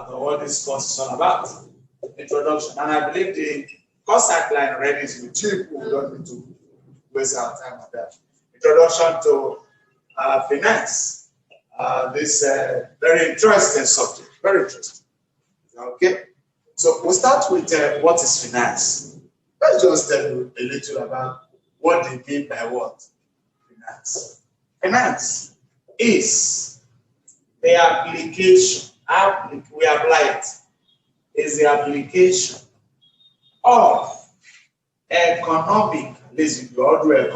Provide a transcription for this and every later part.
What this course is all about. Introduction. And I believe the course outline already is with you. We don't need to waste our time on that. Introduction to finance. This very interesting subject. Very interesting. Okay. So we'll start with what is finance. Let's just tell you a little about what they mean by what? Finance. Finance is the application. We apply it. Is the application of economic, economic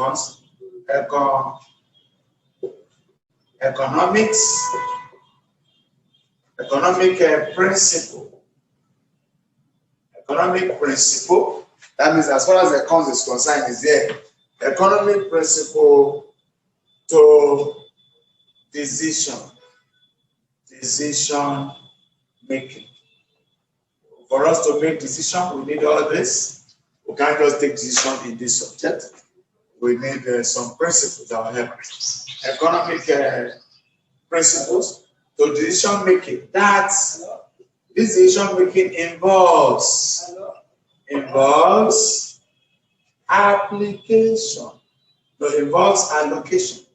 principle. Economic principle, that means as far as the accounts is concerned, is there. Economic principle to decision making. For us to make decision, we need all this. We can't just take decision in this subject. We need some principles that will help us. Economic principles to decision making. This decision making involves application. No, involves allocation.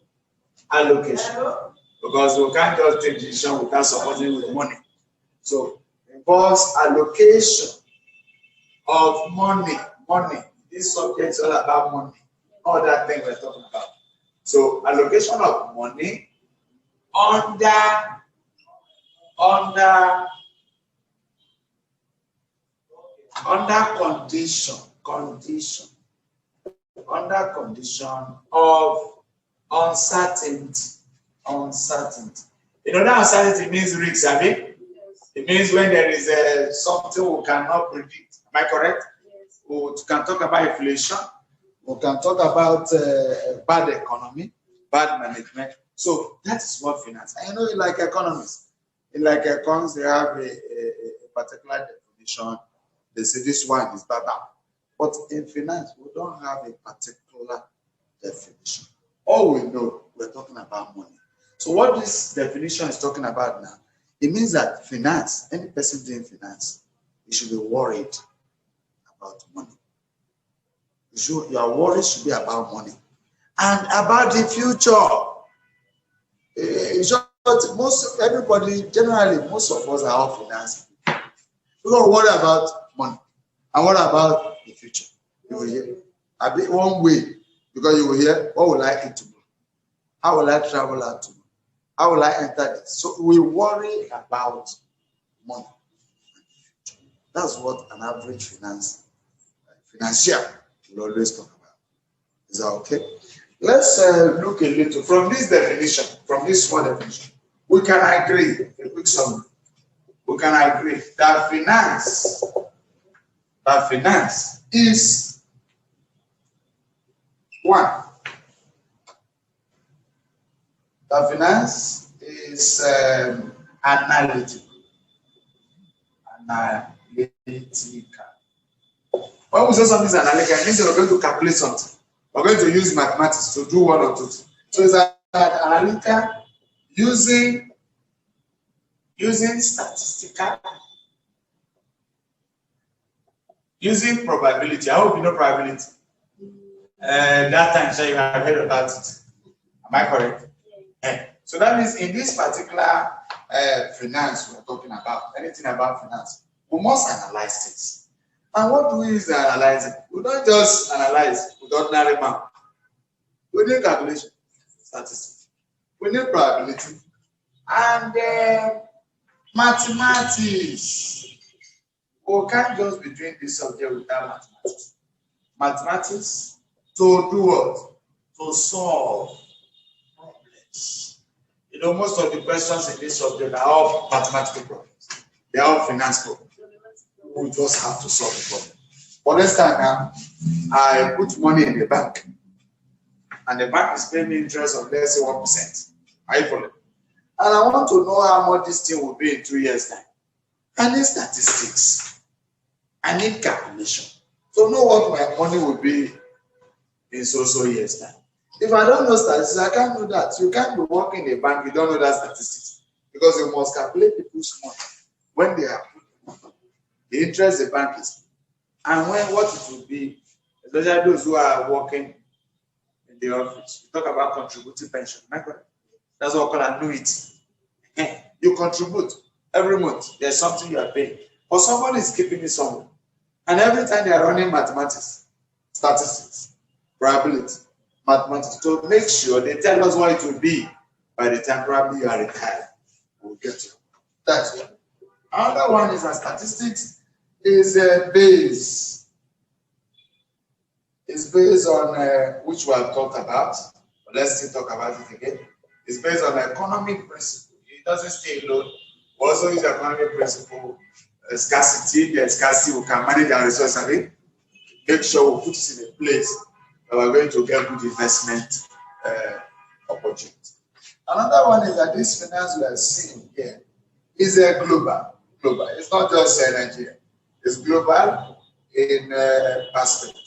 Because we can't just take decision without supporting with money. So involves allocation of money. This subject is all about money. All that thing we're talking about. So allocation of money under condition of uncertainty. You know that uncertainty means risk, I mean? It means when there is something we cannot predict. Am I correct? Yes. We can talk about inflation. We can talk about bad economy, bad management. So that is what finance. I know, like economists, in like accounts, they have a particular definition. They say this one is bad. But in finance, we don't have a particular definition. All we know, we're talking about money. So what this definition is talking about now, it means that finance, any person doing finance, you should be worried about money. Your worries should be about money and about the future. Most of us are all finance. We don't worry about money. And what about the future? You will hear a bit one way, because you will hear, what will I eat tomorrow? How will I travel out tomorrow? How will I enter this? So we worry about money. That's what an average financier will always talk about. Is that okay? Let's look a little from this definition, from this small definition. We can agree, a quick summary. We can agree that finance is one. That finance is analytical. When we say something is analytical, it means we're going to calculate something. We're going to use mathematics to do one or two things. So it's analytical using statistical, using probability. I hope you know probability. That time, so you have heard about it. Am I correct? Yeah. So that means in this particular finance we're talking about, anything about finance, we must analyze things. And what do we use to analyze it? We don't just analyze with ordinary math. We need calculation, statistics. We need probability. And mathematics. We can't just be doing this subject without mathematics. Mathematics to do what? To solve problems. You know, most of the questions in this subject are all mathematical problems. They are all finance problems. We just have to solve the problem. For this time now, I put money in the bank, and the bank is paying me interest of, let's say, 1%. Are you following? And I want to know how much this thing will be in 2 years' time. I need statistics. I need calculation. So know what my money will be in so years' time. If I don't know statistics, I can't do that. You can't be working in a bank, you don't know that statistics. because you must calculate people's money when they are the interest the bank is, and when what it will be, especially those who are working in the office. You talk about contributing pension. That's what we call annuity. You contribute every month. There's something you are paying, but someone is keeping it somewhere, and every time they are running mathematics, statistics, probability, mathematics to make sure they tell us what it will be by the time probably you are retired. We'll get you. That's one. Another one is that statistics is based. It's based on which we have talked about. But let's still talk about it again. It's based on economic principle. It doesn't stay alone. We also use economic principle. Scarcity. The scarcity, we can manage our resources. Make sure we put it in a place that we're going to get good investment opportunity. Another one is that this finance we are seeing here is a global. It's not just Nigeria. It's global in perspective.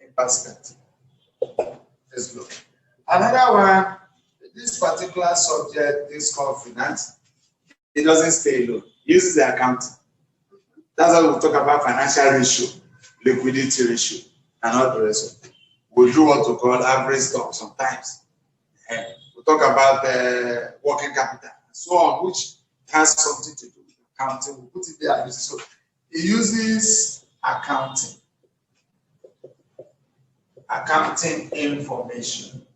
In perspective. It's global. Another one, this particular subject is called finance. It doesn't stay alone. It uses the accounting. That's why we talk about financial ratio, liquidity ratio, and all the rest of it. We do what we call average stock sometimes. We talk about working capital and so on, which has something to do with accounting. We put it there and use it. So it uses accounting information.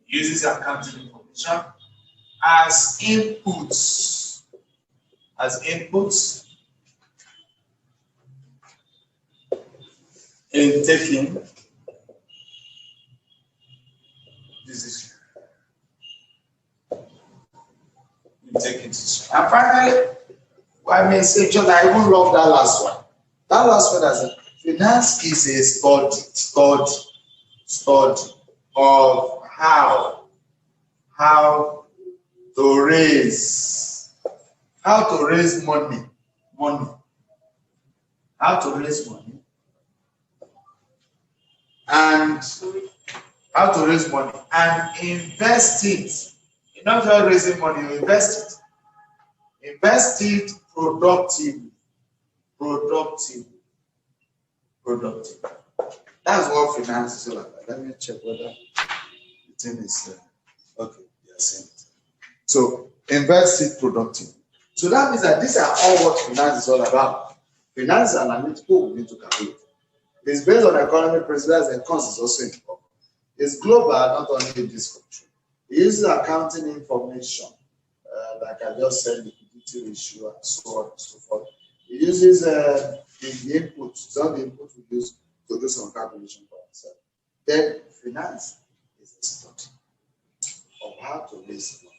It uses accounting information as inputs. In taking decision. And finally, I may say, just I even love that last one. That last one as a finance is a study of how to raise money. How to raise money. And how to raise money and invest it. You're not just raising money, you invest it. Invest it productively. That's what finance is all about. Let me check whether the thing is okay. Yes. So invest it productively. So that means that these are all what finance is all about. Finance is analytical, we need to calculate. It's based on economic principles and cost is also important. It's global, not only in this country. It uses accounting information, like I just said, liquidity ratio and so on and so forth. It uses the input, some of the input we use to do some calculation for ourselves. Then finance is a study of how to raise money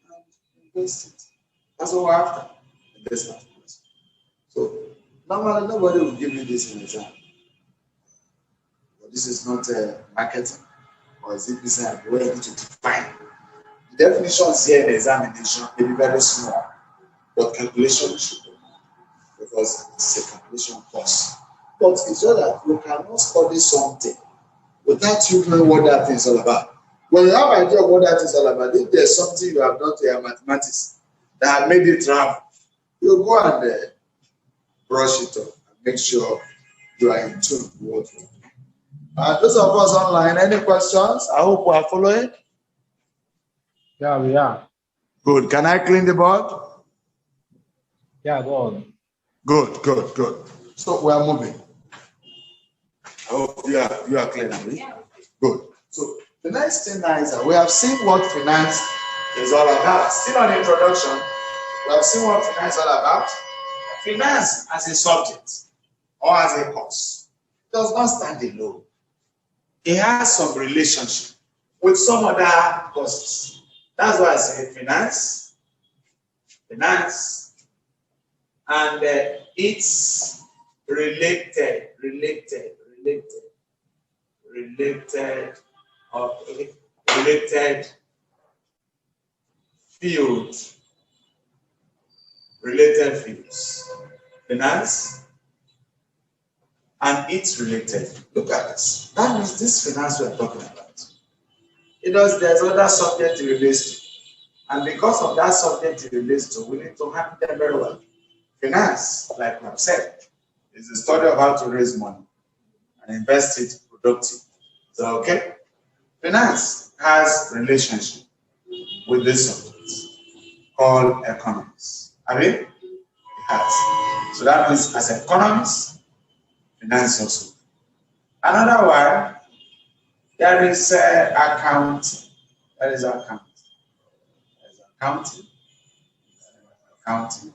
and invest it. That's what we're after. Investment. So normally nobody will give you this in exam. But this is not marketing, or is it business where you need to define. The definitions here in the examination may be very small, but calculation should be, because it's a calculation course. But it's just that you cannot study something without you knowing what that thing is all about. When you have an idea of what that is all about, if there's something you have done to your mathematics that have made it travel, you go and brush it up and make sure you are in tune with what you do. Those of us online, any questions? I hope we are following. Yeah, we are. Good. Can I clean the board? Yeah, go on. Good. So we are moving. I hope you are clear now. Yeah. Good. So the next thing now is that we have seen what finance is all about. Still on the introduction, we have seen what finance is all about. Finance as a subject or as a course does not stand alone. It has some relationship with some other courses. That's why I say finance, and it's related fields. Related fields. Finance and it's related. Look at this. That means this finance we are talking about. There's other subject it relates to. And because of that subject it relates to, we need to handle them very well. Finance, like we have said, is the study of how to raise money and invest it productively. So, okay? Finance has relationship with this subject called economics. I mean, it has. So that means as economists, finance also. Another one, there is accounting. That is accounting. There is accounting. Accounting.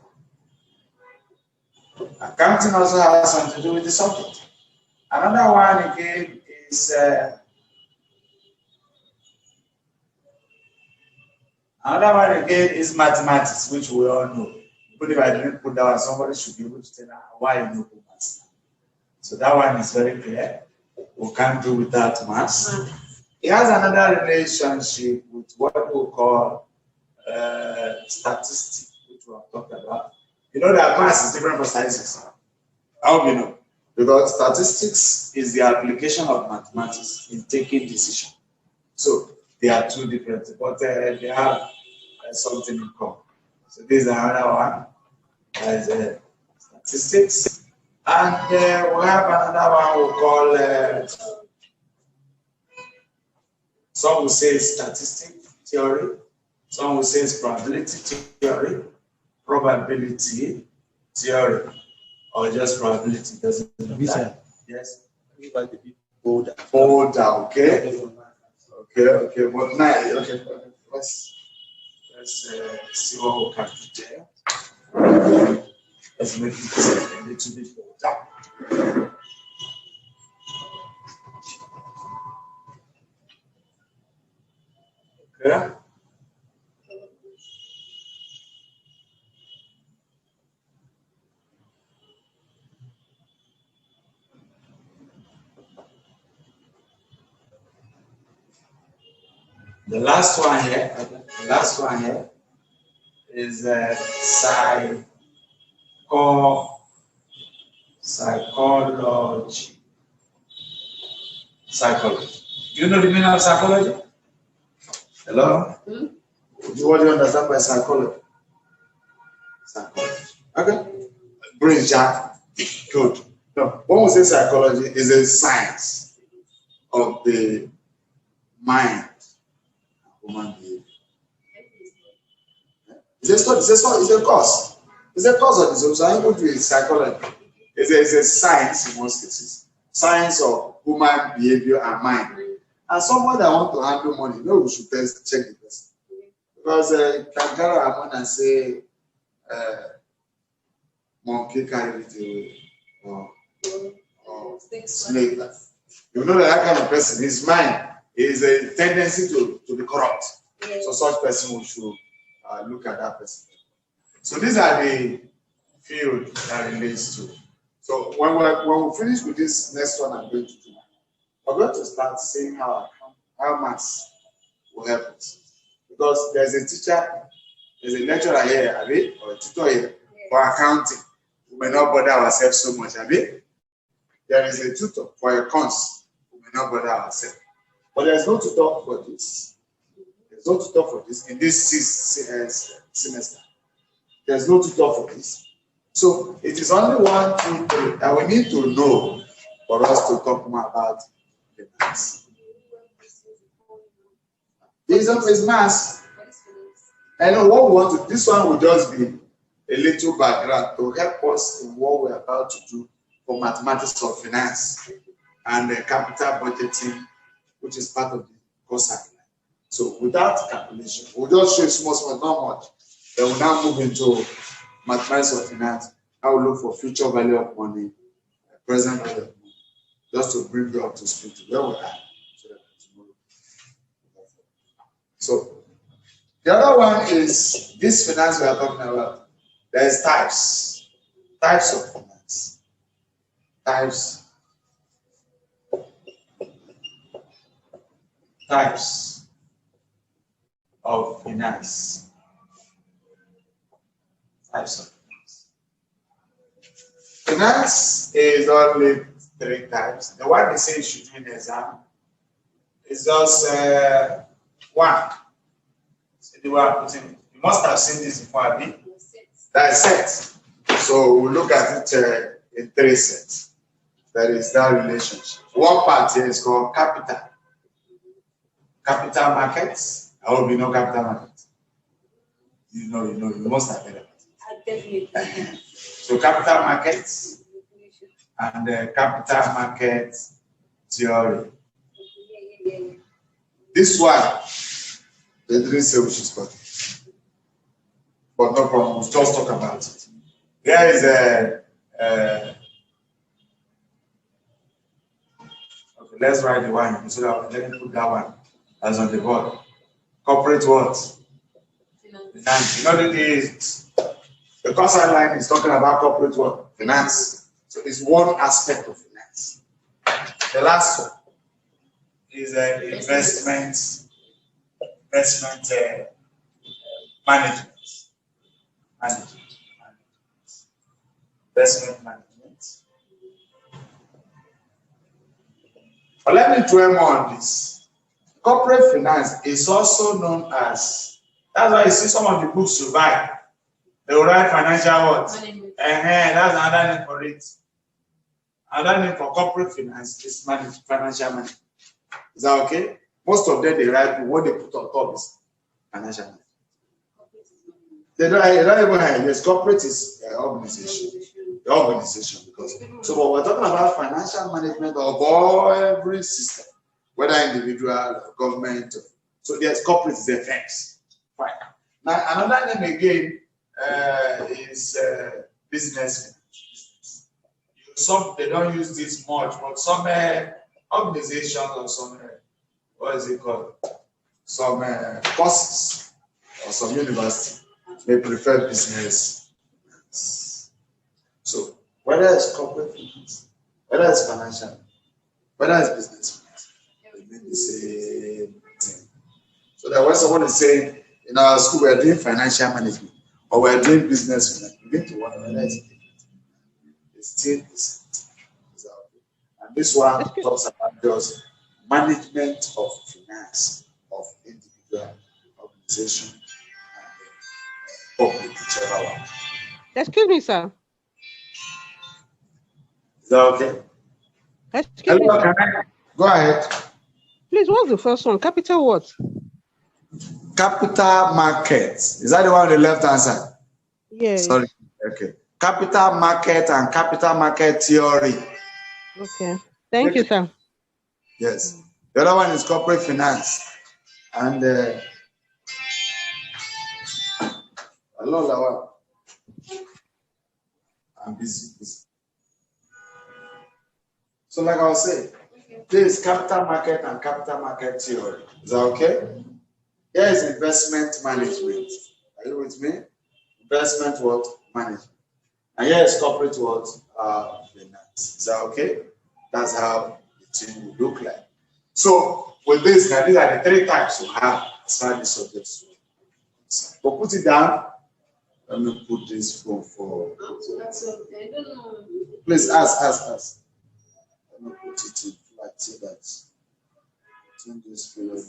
Accounting also has something to do with the subject. Another one again is mathematics, which we all know. But if I didn't put that one, somebody should be able to tell why you know maths. So that one is very clear. We can't do without maths. It has another relationship with what we call statistics, which we have talked about. You know that maths is different from statistics. How do you know? Because statistics is the application of mathematics in taking decisions. So they are two different, but they have something in common. So this is another one. That is statistics. And we have another one we call, some will say statistic theory, some will say probability theory, probability theory, or just probability. Doesn't matter. Yes. Bolder, okay. Okay. But now, okay. Let's see what we can do there. Let's make it a little bit bolder. Okay. The last one here is psychology. Psychology. Do you know the meaning of psychology? Hello? What do you understand by psychology? Psychology. Okay. Brain jack. Good. No, when we say psychology, is a science of the mind. Human behavior. It's a study, it's a course. It's a course of this. So I'm going to do psychology. It's a science in most cases. Science of human behavior and mind. And someone that want to handle money, no, we should first check the person. Because you can gather around and say, monkey carry it away, or snake. You know that kind of person, his mind is a tendency to be corrupt. Yes. So such person we should look at that person. So these are the field that relates to. So when we finish with this next one I'm going to do, we're going to start seeing how maths will help us. Because there's a teacher, there's a lecturer here, Abi, or a tutor here for accounting. We may not bother ourselves so much, Abi. There is a tutor for accounts. We may not bother ourselves. But there's no tutor for this. There's no tutor for this in this semester. There's no tutor for this. So it is only 1, 2, 3 that we need to know for us to talk more about the maths. This one is maths. I know what we want to. This one will just be a little background to help us in what we're about to do for mathematics of finance and capital budgeting, which is part of the course outline. So without calculation, we'll just show you small, not much. Then we'll now move into mathematics of finance. I will look for future value of money, present value of money, just to bring you up to speed to where we are. So the other one is this finance we are talking about. There's types of finance. Types of finance. Types of finance. Finance is only 3 types. The one they say you should do in the exam is just 1. So the one putting it. You must have seen this before, Abi. That is set. So we'll look at it in 3 sets. That is that relationship. One part here is called capital. Capital markets. I hope you know capital markets. You must have heard about it. Definitely. So capital markets and capital market theory. This one, they didn't say we should spot it. But no problem, we'll just talk about it. There is okay, let's write the one so that let me put that one as on the board. Corporate what? Finance. You know the constant line is talking about corporate what? Finance. So it's one aspect of finance. The last one is investment management. Investment management. But let me dwell more on this. Corporate finance is also known as, that's why you see some of the books you buy, they will write financial what? That's another name for it. Another name for corporate finance is financial management. Is that okay? Most of them they write what they put on top is financial management. They don't even have this. Corporate is organization. The organization, because so but we're talking about financial management of every system, whether individual or government. So there's corporate is the firms. Fine. Now another name again is business. Some they don't use this much, but some organizations or some what is it called? Some courses or some university may prefer business. So whether it's corporate finance, whether it's financial, whether it's business finance, they mean the same thing. So that when someone is saying in our school we're doing financial management or we're doing business finance, you need to wonder whether it's different. It's still the same. And this one talks about just management of finance of individual, organization, and public, whichever one. Excuse me, sir. Is that okay? Excuse me, sir. Go ahead. Please, what's the first one? Capital what? Capital markets. Is that the one on the left hand side? Yes. Sorry. Okay. Capital market and capital market theory. Okay. Thank you, sir. Yes. The other one is corporate finance. And hello, Lawa. I'm busy. So like I was saying, this is capital market and capital market theory. Is that okay? Here is investment management. Are you with me? Investment what? Management. And here is corporate what? Finance. Is that okay? That's how the thing will look like. So with this, now these are the 3 types you have as far as the subjects. But put it down. Let me put this phone for. Please ask. Let me put it in flat so that change this period.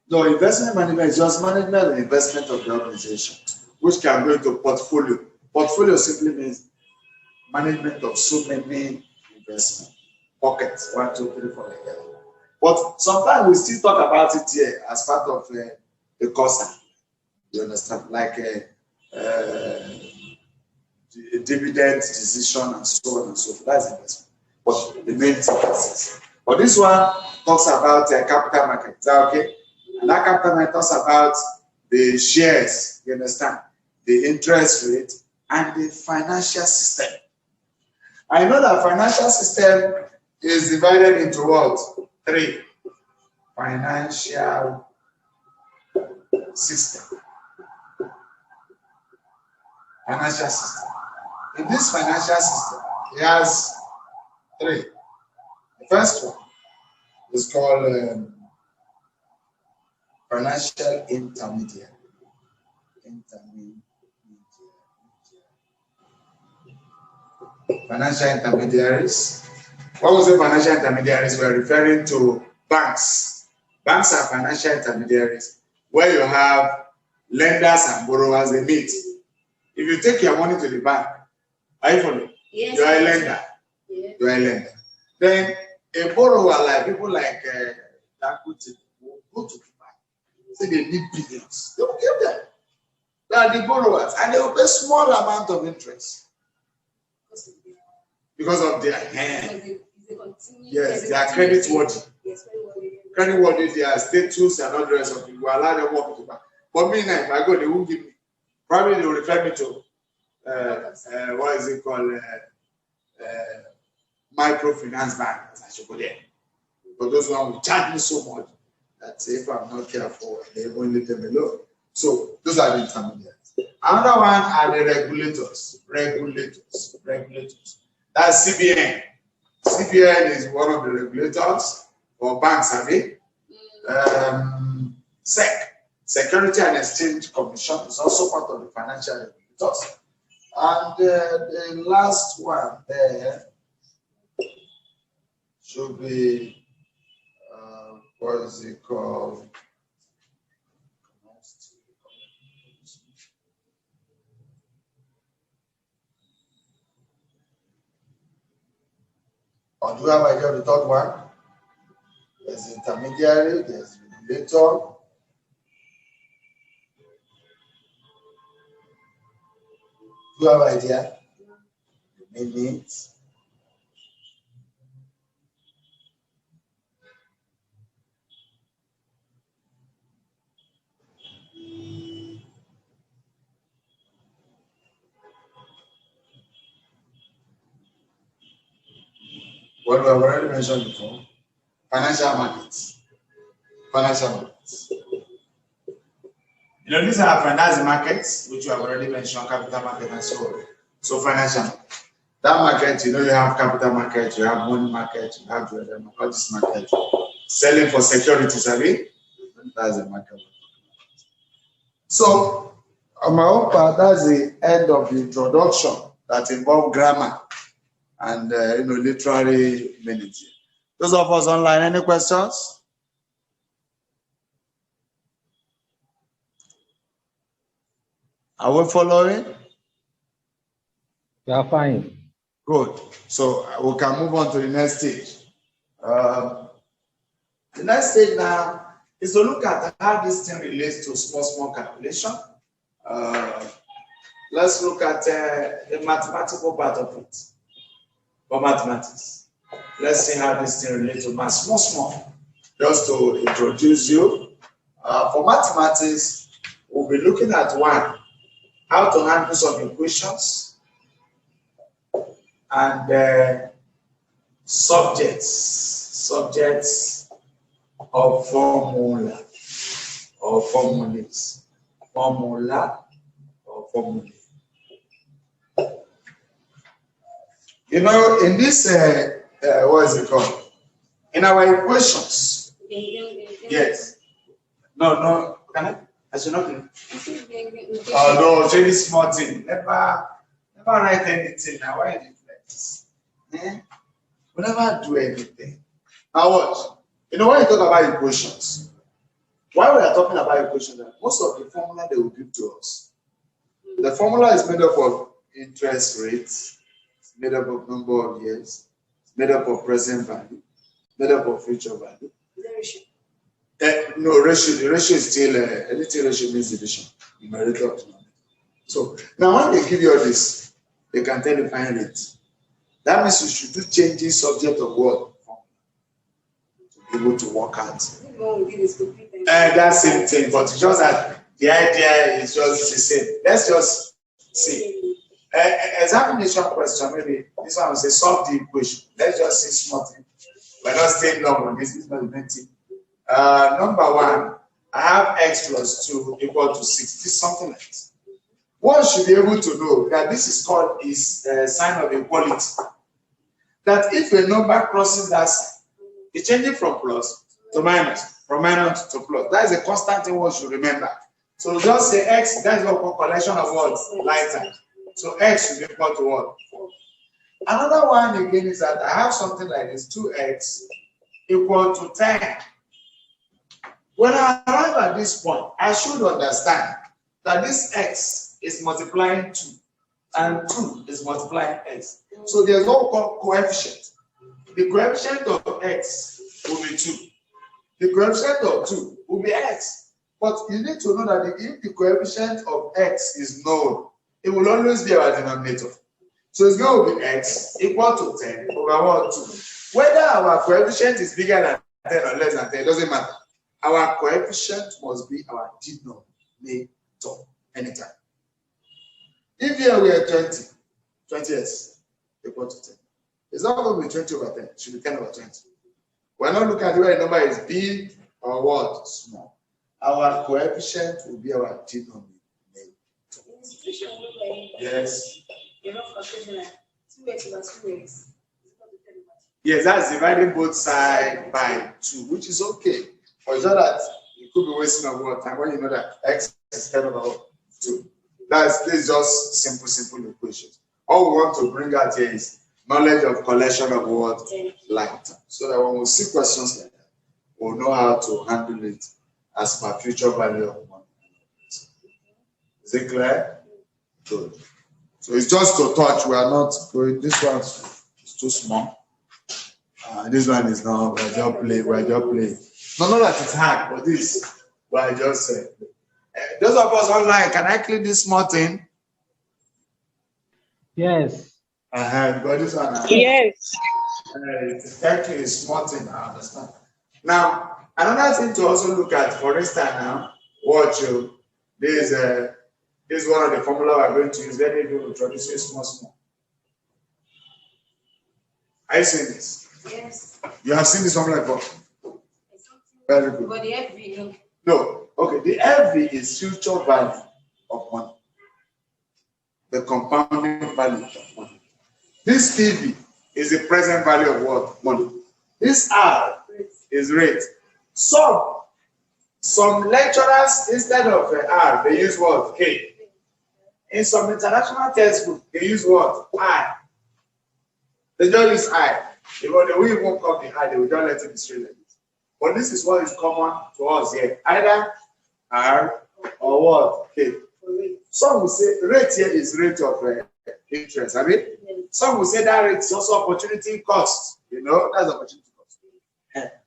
No, investment management is just management and investment of the organization, which can go into portfolio. Portfolio simply means management of so many investment pockets, 1, 2, 3, 4, like that. But sometimes we still talk about it here as part of the course. You understand? Like dividend decision and so on and so forth. That's investment. But the main thing is, but this one talks about capital market. Is that okay? And that capital market talks about the shares, you understand, the interest rate, and the financial system. I know that financial system is divided into what? 3. Financial system. Financial system. In this financial system, it has 3. The first one is called financial intermediary. Financial intermediaries. When we say financial intermediaries, we are referring to banks. Banks are financial intermediaries where you have lenders and borrowers, they meet. If you take your money to the bank, are you following? Yes. You are a lender. Yeah. You are a lender. Then a borrower, like people like Dakuti, will go to the bank. Say they need billions. They will give them. They are the borrowers, and they will pay small amount of interest because of their hand. Yes, they are credit worthy. Yes, Credit worthy, their status and all the rest of it. We allow them work to the bank. But me now, if I go, they won't give me. Probably they will refer me to what is it called? Microfinance bank. I should go there. But those ones will charge me so much that if I'm not careful, they won't let them alone. So those are the intermediaries. Another one are the regulators. That's CBN. CBN is one of the regulators for banks, have it? SEC, Security and Exchange Commission, is also part of the financial regulators. And the last one there should be, what is it called? Or do you have idea of the third one? There's intermediary, there's regulator. Do you have idea? The minutes. What we have already mentioned before, financial markets. Financial markets. You know, these are financial markets, which you have already mentioned, capital market and so on. So financial market. That market, you know, you have capital market, you have money market, you have the all this market. Selling for securities, have you? That's the market. So, on my own part, that's the end of the introduction that involves grammar and literary meaning. Those of us online, any questions? Are we following? We are fine. Good. So we can move on to the next stage. The next stage now is to look at how this thing relates to small calculation. Let's look at the mathematical part of it. For mathematics, let's see how this thing relates to math. Small. Just to introduce you. For mathematics, we'll be looking at one, how to handle some equations, and subjects of formula or formulas. Formula or formula. You know, in this, what is it called? In our equations. Yes. No. Can I? I should not. Oh no, very small thing. Never write anything now. Why is it like this? We never do anything. Now what? You know, when you talk about equations, while we are talking about equations, most of the formula they will give to us. The formula is made up of interest rates. Made up of number of years, made up of present value, made up of future value. Ratio. No, ratio. The ratio is still anything ratio means division. Numerator. So now when they give you all this, they can tell you find rate. That means you should do changing subject of what to be able to work out. That same thing, but it's just that the idea is just the same. Let's just see. Examination question, maybe this one will say solve the equation. Let's just see small thing. We're not staying long on this. It's not the main thing. Number one, I have x plus 2 equal to 60, something like this. One should be able to know that this is called is a sign of equality. That if a number crosses that sign, it's changing from plus to minus, from minus to plus. That is a constant thing one should remember. So just say x, that's what collection of words, like that. So x should be equal to what? Another one again is that I have something like this, 2x equal to 10. When I arrive at this point, I should understand that this x is multiplying 2 and 2 is multiplying x. So there's no coefficient. The coefficient of x will be 2. The coefficient of 2 will be x. But you need to know that if the coefficient of x is known, it will always be our denominator. So it's going to be x equal to 10 over 2. Whether our coefficient is bigger than 10 or less than 10, it doesn't matter. Our coefficient must be our denominator anytime. If here we are 20x equal to 10. It's not going to be 20 over 10, it should be 10 over 20. We're not looking at whether the number is big or what? Small. Our coefficient will be our denominator. Yes. Yes, that's dividing both sides by 2, which is okay. But it's not that you could be wasting of more time when you know that x is 10 over 2. This is just simple equations. All we want to bring out here is knowledge of collection of what? Light. So that when we see questions like that, we'll know how to handle it as per future value of money. Is it clear? Good. So it's just to touch. We are not going. This one is too small. This one is now. We're just playing. No, not that it's hard, but this. But I just said. Those of us online, can I click this small thing? Yes. Got this one. Yes. It's actually a small thing. I understand. Now, another thing to also look at, for instance, now, watch you. This is one of the formula we're going to use. Let me do introduce it small. Are you seeing this? Yes. You have seen this formula before? Very good. But the FV, No. Okay, the FV is future value of money. The compounding value of money. This PV is the present value of what? Money. This R is rate. Some lecturers, instead of R, they use what? K. In some international textbook, they use what? I. They don't use I. Because the way you won't come the I, they will just let it be straight like this. But this is what is common to us here. Either R or what? K. Some will say rate here is rate of interest. I mean, some will say that rate is also opportunity cost. You know, that's opportunity cost.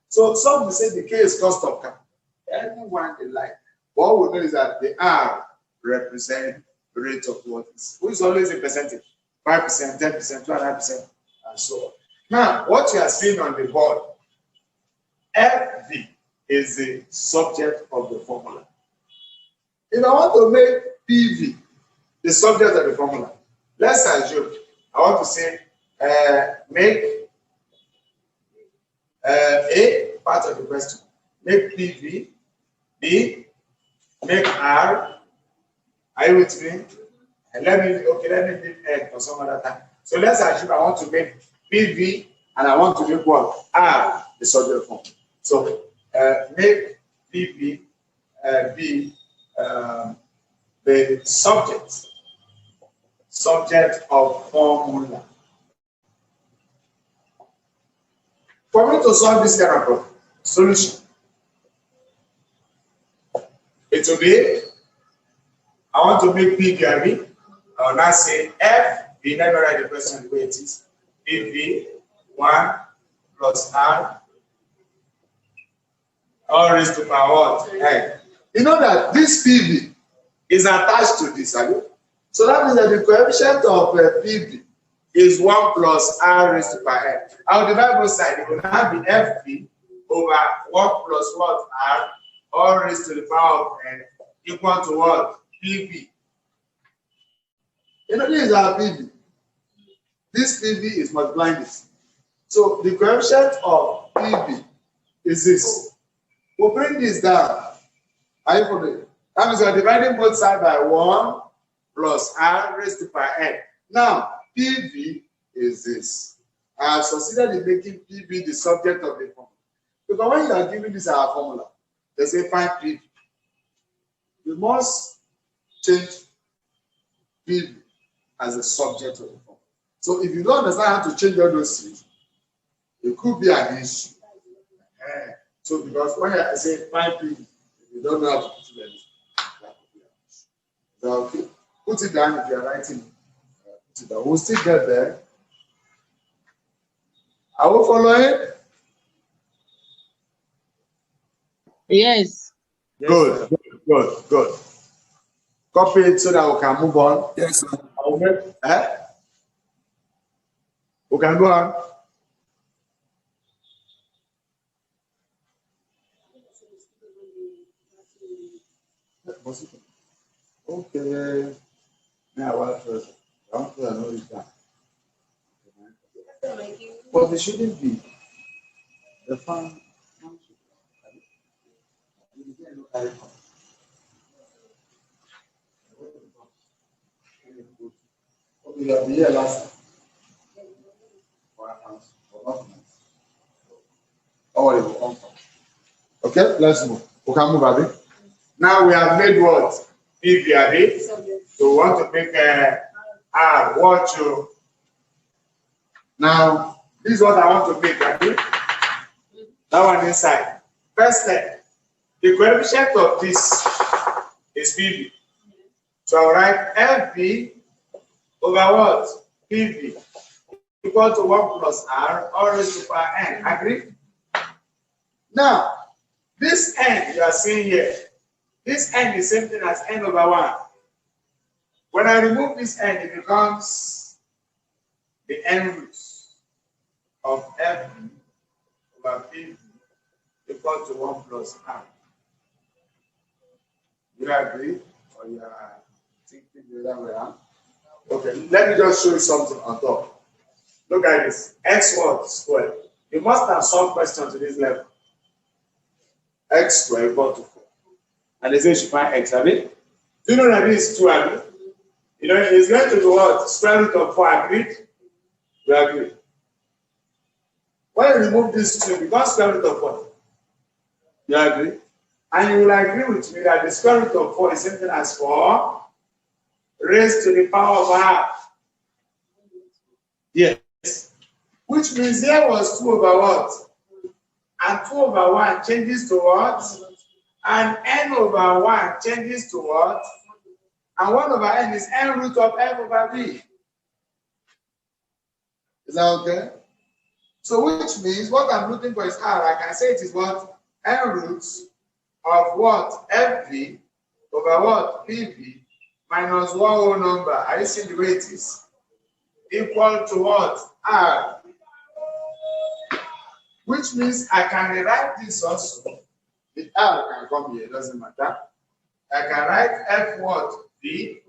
So some will say the K is cost of capital. Anyone they like. What we know is that the R represents the rate of what is, which is always a percentage. 5%, 10%, 2.5%, and so on. Now, what you are seeing on the board, FV is the subject of the formula. If I want to make PV the subject of the formula, let's assume I want to say make A part of the question. Make PV, B, make R. Are you with me? And let me leave N for some other time. So let's assume I want to make PV and I want to make what? R the subject form. So make PV be the subject of formula. For me to solve this kind of problem, solution, it will be, I want to make PV, I will now say F, let me write the question the way it is, PV 1 plus R, all raised to power what? N. You know that this PV is attached to this, right? So that means that the coefficient of PV is 1 plus R raised to power N. I'll divide both sides. It will now be FV over 1 plus what? R, all raised to the power of N, equal to what? PV. You know, this is our PV. This PV is multiplying this. So the coefficient of PV is this. We'll bring this down. Are you following? That means we're dividing both sides by 1 plus R raised to power N. Now, PV is this. I have succeeded in making PV the subject of the formula. Because when you are giving this our formula, they say find PV. You must change PV as a subject of the formula. So if you don't understand how to change all those things, it could be an issue. So because when I say 5 people, if you don't know how to put it like this, that could be an issue. So okay, put it down if you are writing. Put it down. We'll still get there. Are we following? Yes. Good. Copy it so that we can move on. Yes, sir. We can go on. Okay. Now what first? I want to know it down. But it shouldn't be. The fun. We have here last. Okay, let's move. We can move, Abby. Now we have made what? PV, Abby. So we want to make a R. Watch you. Now, this is what I want to make, Abby. That one inside. First step. The coefficient of this is PV. So I'll write FV over what? PV equal to 1 plus R all raised to power n. Agree? Now, this n you are seeing here, this n is the same thing as n over 1. When I remove this n, it becomes the n roots of FV over PV equal to 1 plus R. You agree? Or you are thinking the other way around? Okay, let me just show you something on top. Look at this. X what squared. You must have some question to this level. X squared equal to 4. And they say you should find x, have it? Do you know that this is 2, agree? You know, it's going to be what? Square root of 4, agreed? We agree. When you remove this 2, it becomes square root of 4. You agree? And you will agree with me that the square root of 4 is something as 4 raised to the power of half. Yes. Which means here was 2 over what? And 2 over 1 changes to what? And n over 1 changes to what? And 1 over n is n root of f over v. Is that okay? So which means what I'm looking for is r. I can say it is what? N roots of what? Fv over what? Pv minus one whole number. Are you seeing the way it is? Equal to what? R. Which means I can rewrite this also. The R can come here, it doesn't matter. I can write F what? V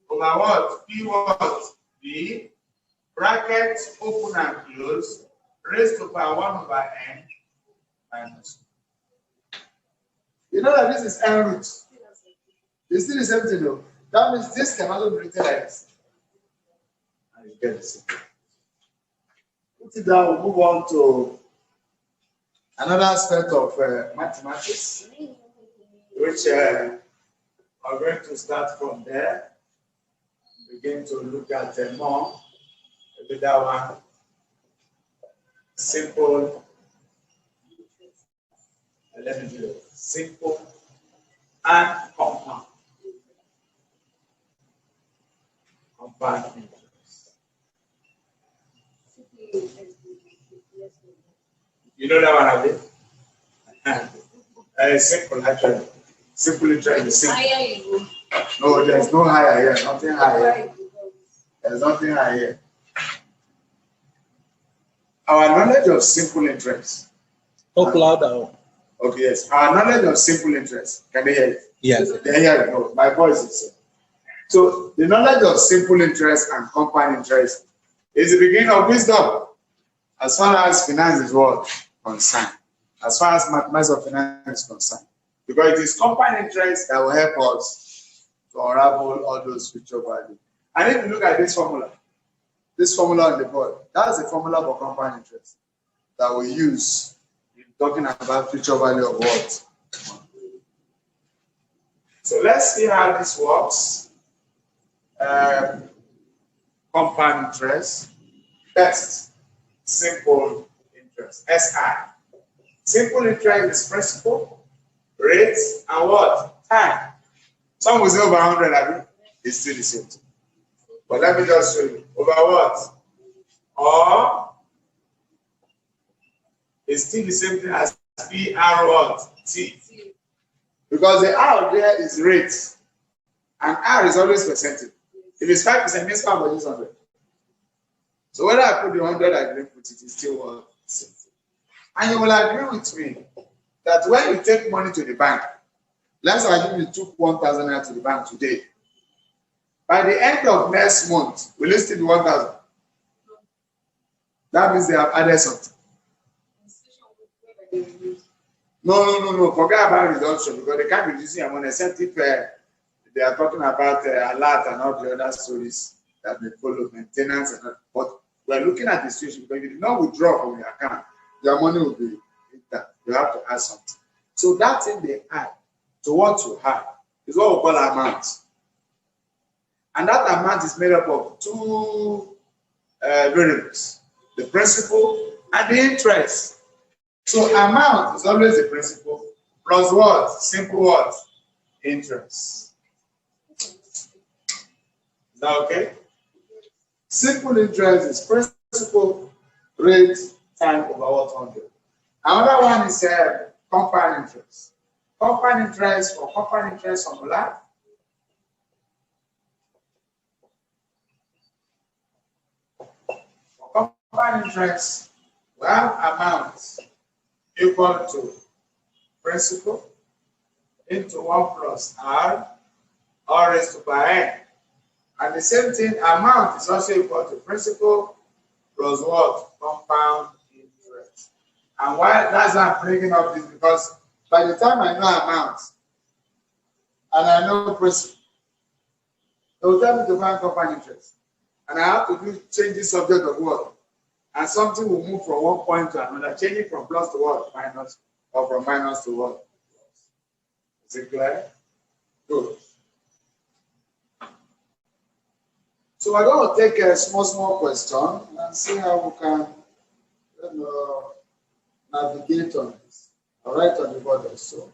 over what? P what? V bracket open and close raised to power 1 over n minus 2. You know that this is n root. You see the same thing though. That means this can also be written like this. And you get the same. Put it down, we'll move on to another aspect of mathematics, which are going to start from there. Begin to look at more. Maybe that one. Simple. Let me do it. Simple and compound. Compound interest. You know that one, have you? Simple, actually. Simple interest is simple. No, there's no higher here. Nothing higher. There's nothing higher here. Our knowledge of simple interest. Talk louder. Okay, yes. Our knowledge of simple interest. Can they hear it? Yes. They hear it. No, my voice is. So the knowledge of simple interest and compound interest is the beginning of wisdom, as far as finance is what concerned, as far as mathematics of finance is concerned, because it is compound interest that will help us to unravel all those future values. And if you look at this formula on the board, that's the formula for compound interest that we use in talking about future value of what. So let's see how this works. compound interest. Next, simple interest, SI. Simple interest is principal, rate, and what? Time. Some will say over 100, I mean, it's still the same thing. But let me just show you. Over what? Or it's still the same thing as PR what? T. Because the R there is rate. And R is always percentage. If it's 5%, means 5 is 100. So whether I put the 100, I didn't put it, it's still what? And you will agree with me that when you take money to the bank, let's assume you took 1,000 naira to the bank today. By the end of next month, will it still be 1,000? That means they have added something. No. Forget about reduction because they can't reduce your money except if they are talking about alert and all the other stories that may follow, maintenance and all. But we're looking at the situation because if you did not withdraw from your account, your money will be intact. You have to add something. So that thing they add to what you have is what we call amount. And that amount is made up of two variables, the principal and the interest. So amount is always the principal plus what? Simple what? Interest. Is that okay? Simple interest is principal, rate, time over what 100. Another one is compound interest. Compound interest or compound interest formula. For compound interest, we have amounts equal to principal into 1 plus R raised to power n. And the same thing, amount is also equal to principal plus what? Compound interest. And why that's why I'm bringing up this, because by the time I know amount and I know principal, they will tell me to find compound interest. And I have to change the subject of what? And something will move from one point to another, changing from plus to what? Minus, or from minus to what? Is it clear? Good. So we're going to take a small question and see how we can navigate on this. All right, on the board also.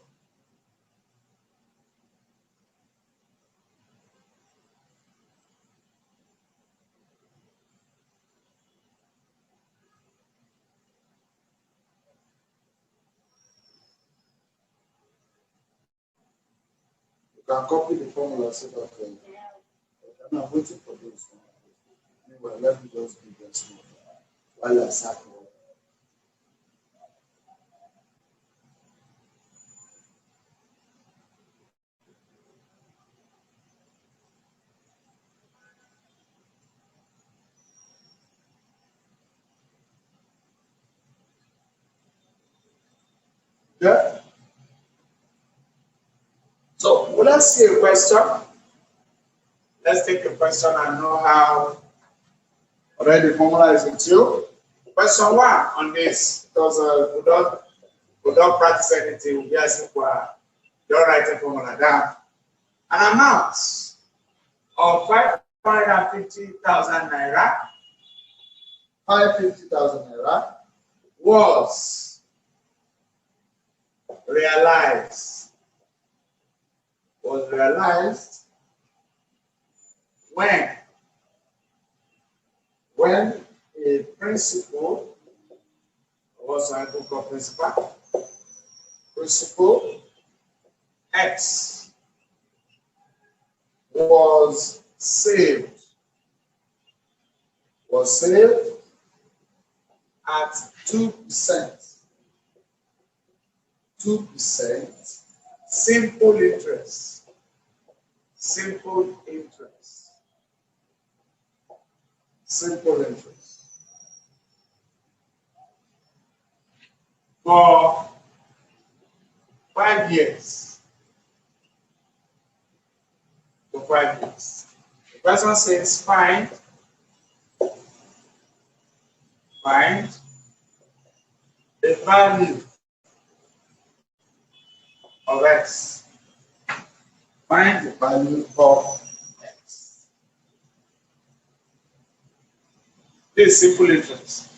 You can copy the formula so that I'm waiting for those. Anyway, let me just do this while you're circling. Yeah. So let's see a question. Let's take a question and know how already the formula is with you. Question 1 on this, because we don't practice anything, we just don't write a formula down. An amount of 550,000 naira, 550,000 naira was realized when a principal, also I could call principal X was saved at 2%. 2% simple interest. Simple interest. Simple interest. For 5 years. For 5 years. The question says find the value of X. Find the value of X. This is simple interest.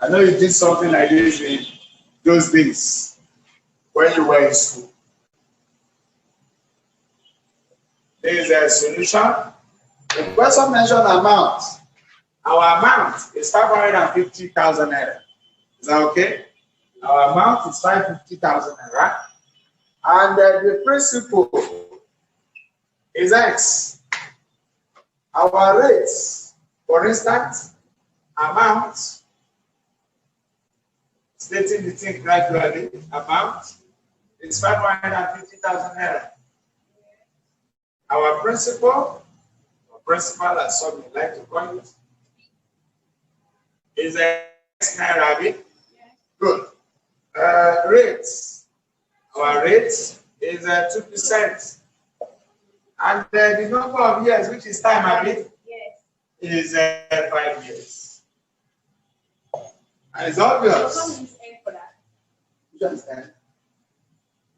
I know you did something like this in those days when you were in school. This is a solution. The question mentioned amount. Our amount is 550,000 naira. Is that okay? Our amount is 550,000 naira. And the principal is X. Our rates, for instance, amount, stating the thing gradually, amount is 550,000 naira. Our principal, or principal as some you like to call it, is X naira. Yes. Good. Rates. Our rate is 2%. And the number of years, which is time, Abi, is 5 years. And it's obvious. Which one is N?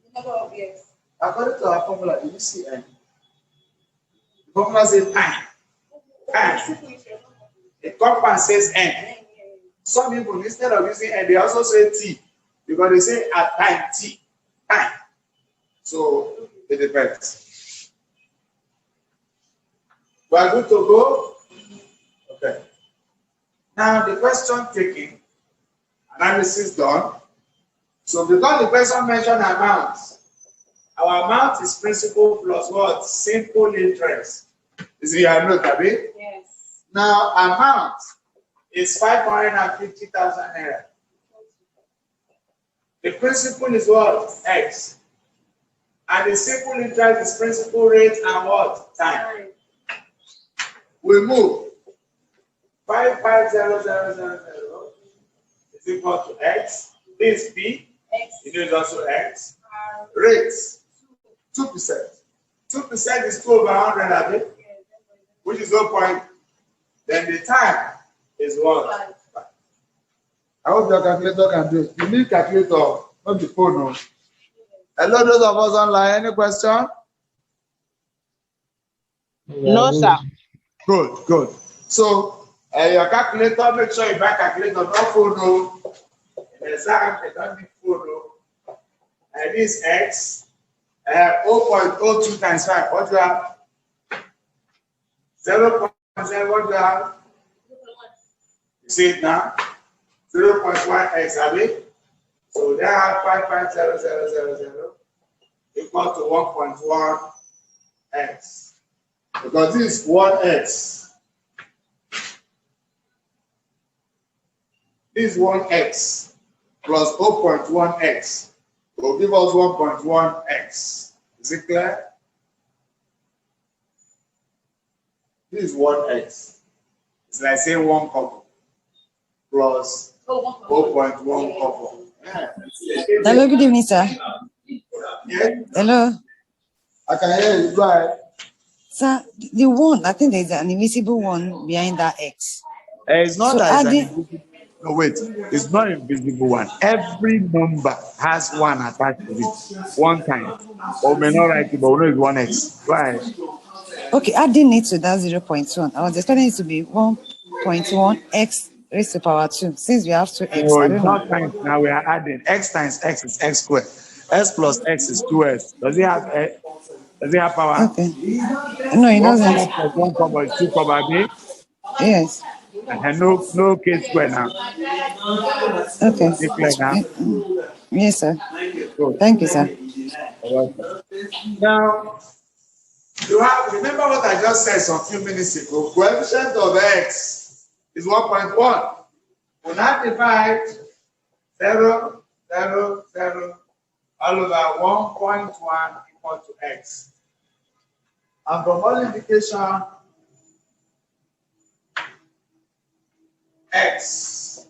The number of years. According to our formula, did you see N? The formula says time. Time. The compound says N. Some people, instead of using N, they also say T. Because they say at time T. Time. So it depends. We are good to go? Okay. Now the question taking, analysis done. So because the question mentioned amount, our amount is principal plus what? Simple interest. Is it your note, Abi? Yes. Now amount is 550,000 naira. The principal is what? X. And the simple interest is principal rate and what? Time. We move. 550,000 is equal to X. This B. X. It is also X. Rates. 2%. 2% is 2 over 100, which is 0. Then the time is what? I hope your calculator can do it. You need calculator, not the phone. No. Hello, those of us online. Any question? No, sir. Good, good. So, your calculator, make sure you buy calculator, not phone. No. In exam, you don't need phone. No. And this X, 0.02 times 5. What do you have? 0.0. What do you have? You see it now? 0.1x, Abi. So they have 550,000 equal to 1.1x. Because this is 1x. This 1x plus 0.1x will give us 1.1x. Is it clear? This is 1x. It's like saying 1 couple plus 0.1 couple. Yeah. Hello, good evening, sir. Yeah. Hello. I can hear you. Go ahead. Sir, the one, I think there's an invisible one behind that X. It's not So that adding- it's an invisible. No, wait. It's not an invisible one. Every number has one attached to it. One time. Or may not write it, but we know it's 1x. Go ahead. Okay, adding it to that 0.1. I was expecting it to be 1.1 X raised to power 2. Since we have 2X, No, I it's don't not know. times. Now we are adding. X times X is X squared. S plus X is 2S. Does it have power? Okay. No, it 1 doesn't. comma plus 1 comma is 2 comma B. Yes. And no K square now. Okay. Is it clear now? Yes, sir. Good. Thank you, sir. Now, you have, remember what I just said some few minutes ago. Coefficient of X is 1.1. We now divide 0, 0, 0 all over 1.1 equal to X. And from all indication, X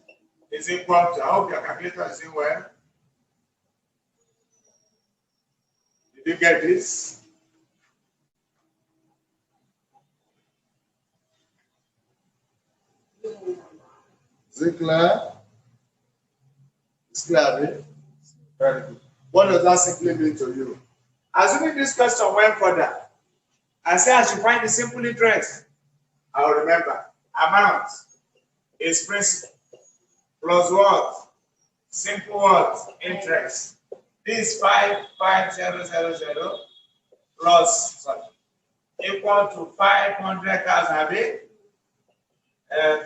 is equal to, I hope your calculator is in well. Did you get this? Is it clear? It's clear, very good. What does that simply mean to you? Assuming this question went further, I say I should find the simple interest. I will remember amount is principal plus what? Simple what? Interest. This 55000 plus equal to 500,000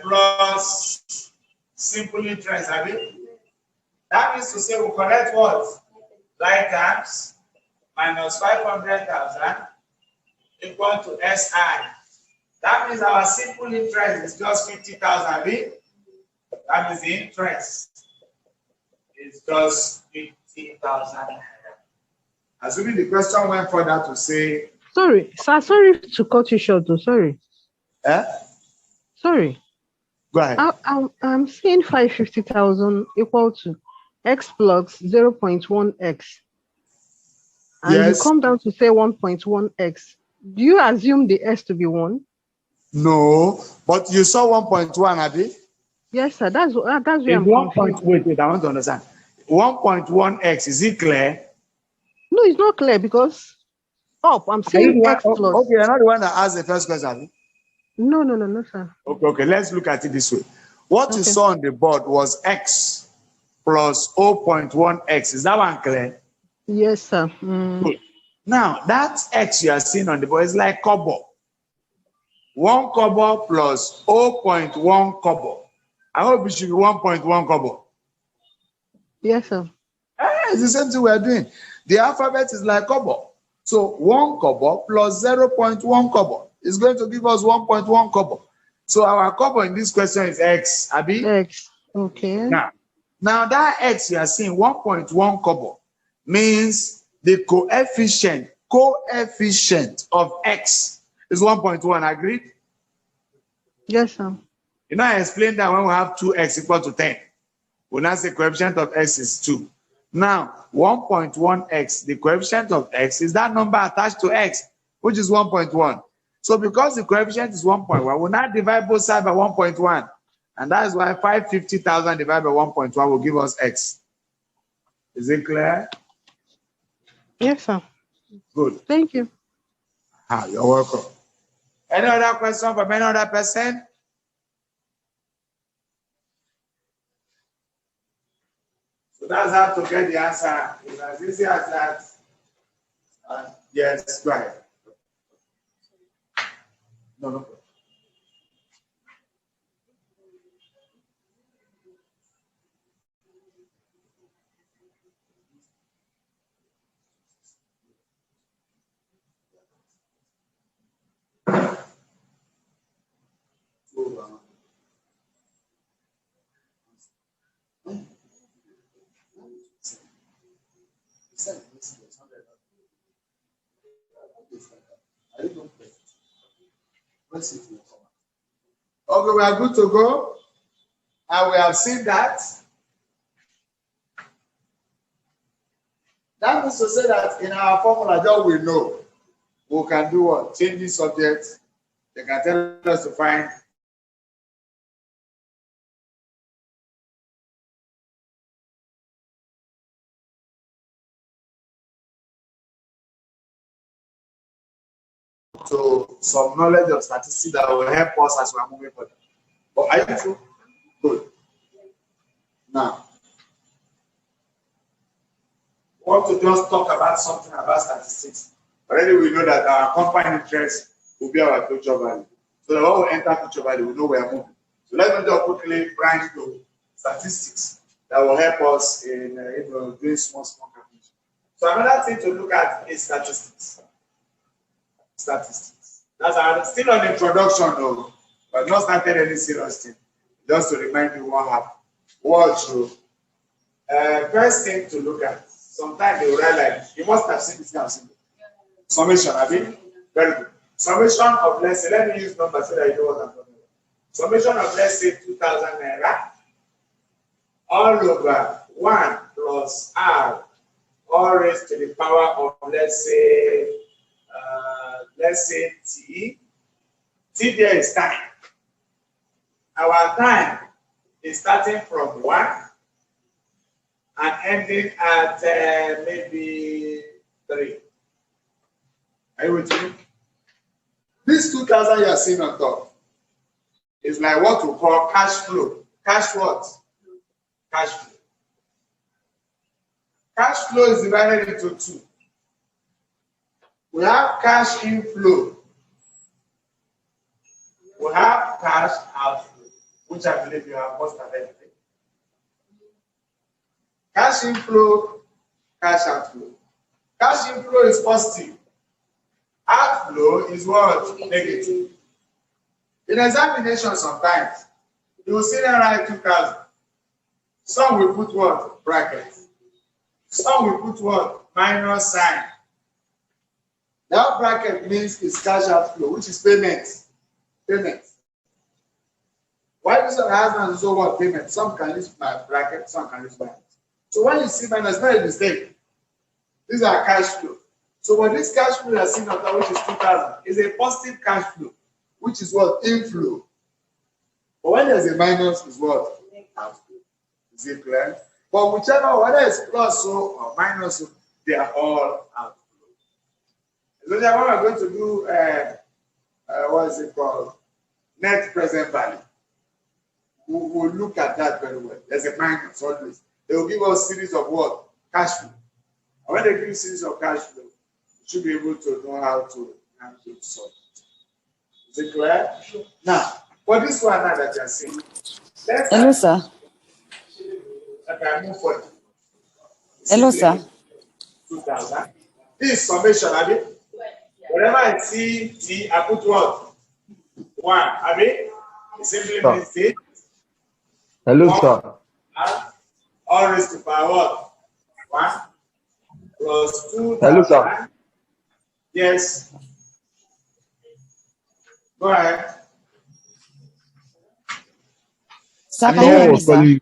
plus simple interest. That means to say we collect what? Like terms minus 500,000 equal to SI. That means our simple interest is just 50,000. That means the interest is just 50,000. Assuming the question went further to say. Sorry, sir, sorry to cut you short though. Sorry. Sorry. Go ahead. I'm seeing 550,000 equal to x plus 0.1x. And yes. You come down to say 1.1x. Do you assume the s to be 1? No, but you saw 1.1, Abi? Yes, sir. That's where I'm confused. Wait, I want to understand. 1.1x, is it clear? No, it's not clear because I'm seeing x plus. Okay, you're not the one that asked the first question. No, sir. Okay, let's look at it this way. What you saw on the board was x plus 0.1x. Is that one clear? Yes, sir. Good. Now, that x you are seeing on the board is like kobo. 1 kobo plus 0.1 kobo. I hope it should be 1.1 kobo. Yes, sir. It's the same thing we are doing. The alphabet is like kobo. So 1 kobo plus 0.1 kobo is going to give us 1.1 kobo. So our kobo in this question is x, Abi? X. Okay. Now that x you are seeing, 1.1 kobo, means the coefficient of x is 1.1. Agreed? Yes, sir. You know, I explained that when we have 2x equal to 10, we now say coefficient of x is 2. Now, 1.1x, the coefficient of x is that number attached to x, which is 1.1. So because the coefficient is 1.1, we'll now divide both sides by 1.1. And that is why 550,000 divided by 1.1 will give us x. Is it clear? Yes, sir. Good. Thank you. You're welcome. Any other question from any other person? So that's how to get the answer. It's as easy as that. Yes, go ahead. No. Okay, we are good to go. And we have seen that. That means to say that in our formula, just we know we can do what? Change the subject. They can tell us to find. So some knowledge of statistics that will help us as we are moving forward. But are you true? Good. Now, we want to just talk about something about statistics. Already we know that our compound interest will be our future value. So that when we enter future value, we know we are moving. So let me just quickly branch to statistics that will help us in doing small calculations. So another thing to look at is statistics. That's still on introduction though, but not started any serious thing. Just to remind you what happened. What true? First thing to look at. Sometimes they will write like, you must have seen this kind of symbol. Summation, Abi? Very good. Summation of, let's say, let me use numbers so that you know what I'm talking about. Summation of, let's say, 2,000 naira all over 1 plus r all raised to the power of, let's say t. T there is time. Our time is starting from 1 and ending at maybe 3. Are you with me? This 2,000 you are seeing on top, is like what we call cash flow. Cash what? Cash flow. Cash flow is divided into two. We have cash inflow. We have cash outflow, which I believe you have most of everything. Cash inflow, cash outflow. Cash inflow is positive. Outflow is what? Negative. In examination sometimes, you will see them write 2,000. Some will put what? Brackets. Some will put what? Minus sign. That bracket means it's cash outflow, which is payment. Payment. Why do some husbands also what? Payment? Some can use my bracket, some can use minus. So when you see minus, not a mistake. These are cash flow. So what this cash flow you are seeing on top, which is 2,000, is a positive cash flow, which is what? Inflow. But when there's a minus, is what? Outflow. Is it clear? But whichever, whether it's plus so or minus so, they are all outflow. So then when we're going to do, what is it called? Net present value. We'll look at that very well. There's a minus always. They will give us series of what? Cash flow. And when they give you series of cash flow, you should be able to know how to solve it. Is it clear? Sure. Now, for this one now that you're seeing, hello, sir. Okay, move forward. Hello, sir. 2,000. This is summation, Abby. Whenever I see T, I put what? 1, Abby. It simply means T. Hello, sir. All raised to power what? 1 plus 2. Hello, sir. Yes. Go ahead. Sir, can you hear me, sir?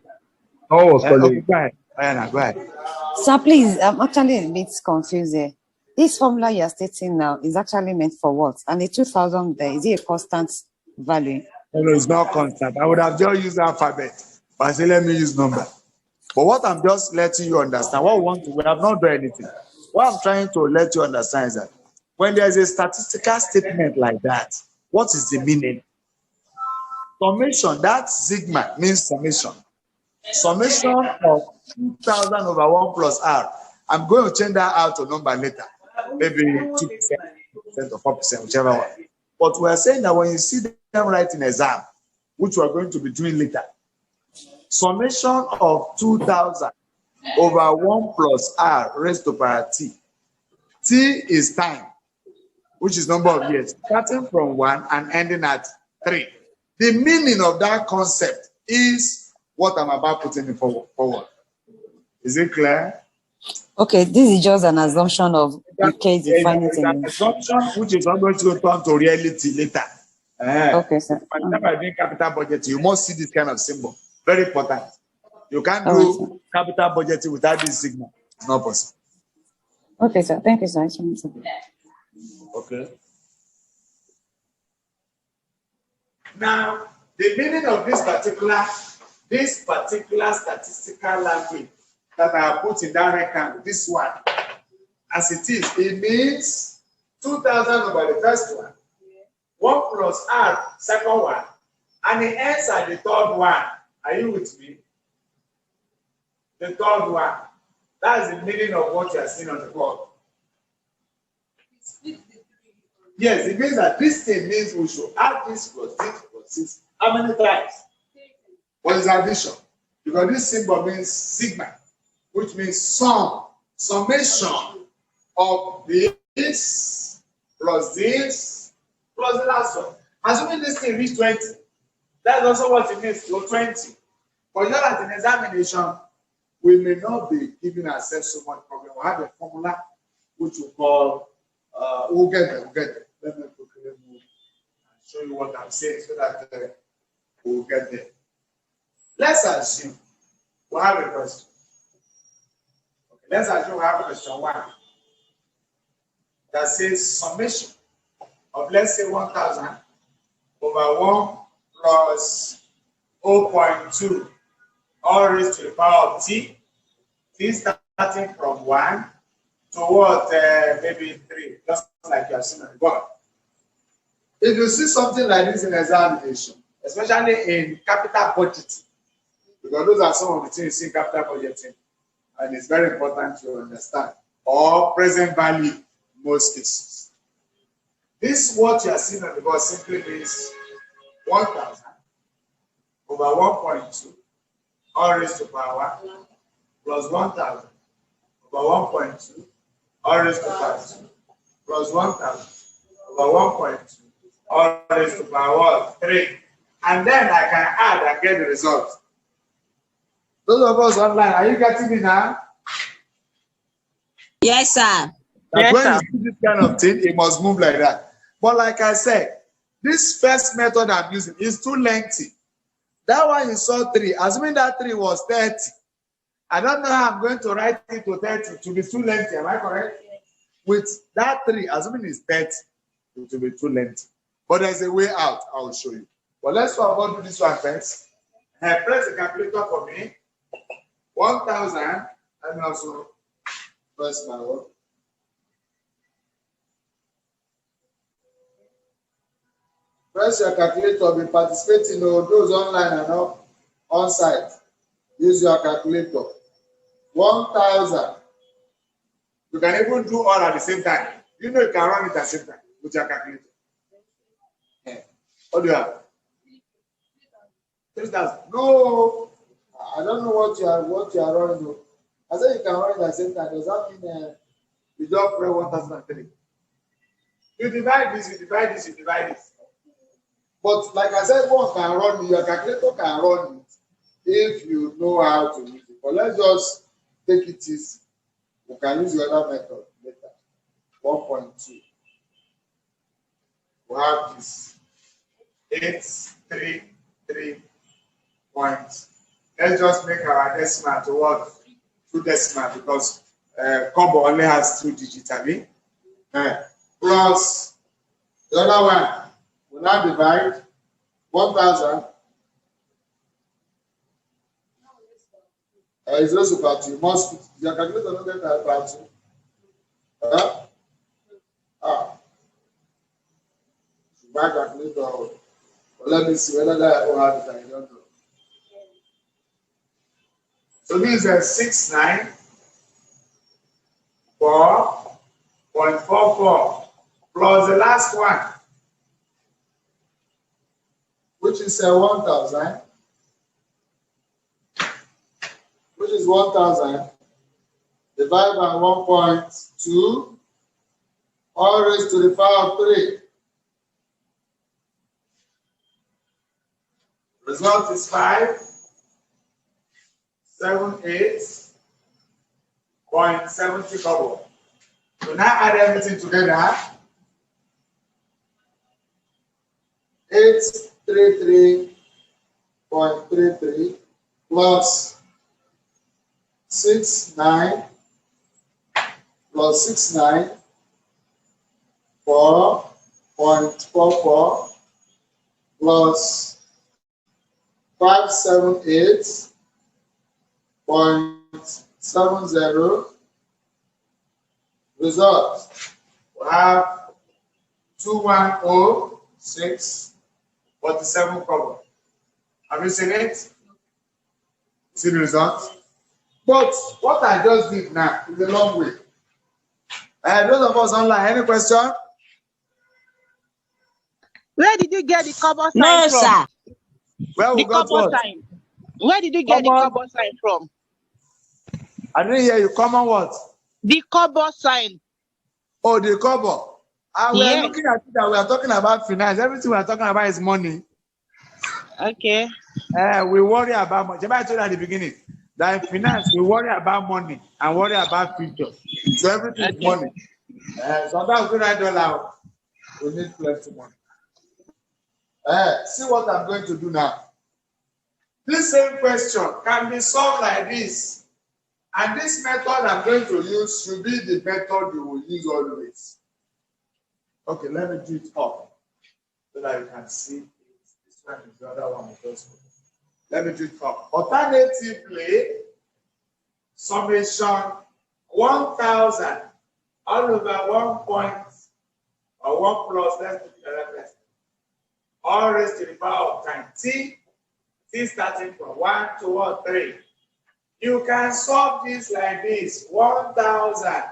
Okay, go ahead. Go ahead. Sir, please, I'm actually a bit confused here. This formula you're stating now is actually meant for what? And the 2,000 there, is it a constant value? No, it's not constant. I would have just used alphabet, but I say let me use number. But what I'm just letting you understand, we have not done anything. What I'm trying to let you understand is that when there's a statistical statement like that, what is the meaning? Summation, that sigma means summation. Summation of 2,000 over 1 plus R. I'm going to change that out to number later. Maybe 2% or 4%, whichever one. But we are saying that when you see them write in exam, which we are going to be doing later, summation of 2,000 over 1 plus R raised to power T. T is time, which is number of years, starting from 1 and ending at 3. The meaning of that concept is what I'm about putting forward. Is it clear? Okay, this is just an assumption of the case defining it in an assumption which is not going to turn to reality later. Okay, sir. Whenever you're doing capital budget, you must see this kind of symbol. Very important. You can't do capital budgeting without this signal. It's not possible. Okay, sir. Thank you, sir. Okay. Now, the meaning of this particular statistical language that I have put in that rectangle, this one, as it is, it means 2,000 over the first one, 1 plus R, second one, and it ends at the third one. Are you with me? The third one. That's the meaning of what you are seeing on the board. Yes, it means that this thing means we should add this plus 6. How many times? What is addition? Because this symbol means sigma, which means summation of this plus the last one. Assuming this thing reach 20, that's also what it means to 20. But just as an examination, we may not be giving ourselves so much problem. We have a formula which we call, we'll get there. Let me quickly move and show you what I'm saying so that we'll get there. Let's assume we have a question. Okay, let's assume we have question 1 that says summation of, let's say, 1,000 over 1 plus 0.2 all raised to the power of t. T starting from 1 to what, maybe 3, just like you have seen on the board. If you see something like this in examination, especially in capital budgeting, because those are some of the things you see in capital budgeting, and it's very important to understand. Or present value in most cases. This what you are seeing on the board simply means 1,000 over 1.2 all raised to power 1 plus 1,000 over 1.2 all raised to power 2 plus 1,000 over 1.2 all raised to power 3. And then I can add and get the result. Those of us online, are you getting me now? Yes, sir. That Yes, when sir. you see this kind of thing, it must move like that. But like I said, this first method I'm using is too lengthy. That one you saw 3, assuming that 3 was 30. I don't know how I'm going to write it to 30 to be too lengthy. Am I correct? With that 3, assuming it's 30, it will be too lengthy. But there's a way out. I will show you. But let's talk about this one first. Press the calculator for me. 1,000. And also press my word. Press your calculator. Be participating. Those online and not on site. Use your calculator. 1,000. You can even do all at the same time. You know you can run it at the same time with your calculator. Yeah. What do you have? 3,000. No, I don't know what you are running. I said you can run it at the same time. Does that mean you just pray 1,003? You divide this, you divide this, you divide this. But like I said, one can run it, your calculator can run it if you know how to use it. But let's just take it easy. We can use the other method later. 1.2. We have this 833 points. Let's just make our decimal to work 2 decimal because combo only has 2 digits. Plus the other one. We now divide 1,000. It's also about 2. You must put your calculator not get about 2. My calculator. Well, let me see whether I will have it. I don't know. So this is 694.44 plus the last one, which is 1,000, which is 1,000 divided by 1.2 all raised to the power of 3. Result is 578.70 kobo. So now add everything together. 833.33 plus 69 plus 69 4.44 plus 578.70. Result. We have 2,106.47 kobo. Have you seen it? See the result? But what I just did now is a long way. Those of us online, any question? Where did you get the cover sign No, from? sir. Where we The got cover what? sign. Where did you get the Common. cover sign from? I didn't hear you. Common what? The cover sign. Oh, the cover. We are Yes. looking at it that we are talking about finance. Everything we are talking about is money. Okay. We worry about money. I told you at the beginning that in finance we worry about money and worry about future. So everything is money. Sometimes we write $1, we need plenty money. See what I'm going to do now. This same question can be solved like this. And this method I'm going to use should be the method you will use always. Okay, let me do it up so that you can see it. This one is the other one. Let me do it up. Alternatively, summation 1,000 all over 1 point or 1 plus, let's do the other person. all raised to the power of time. T starting from 1 to 3. You can solve this like this. 1,000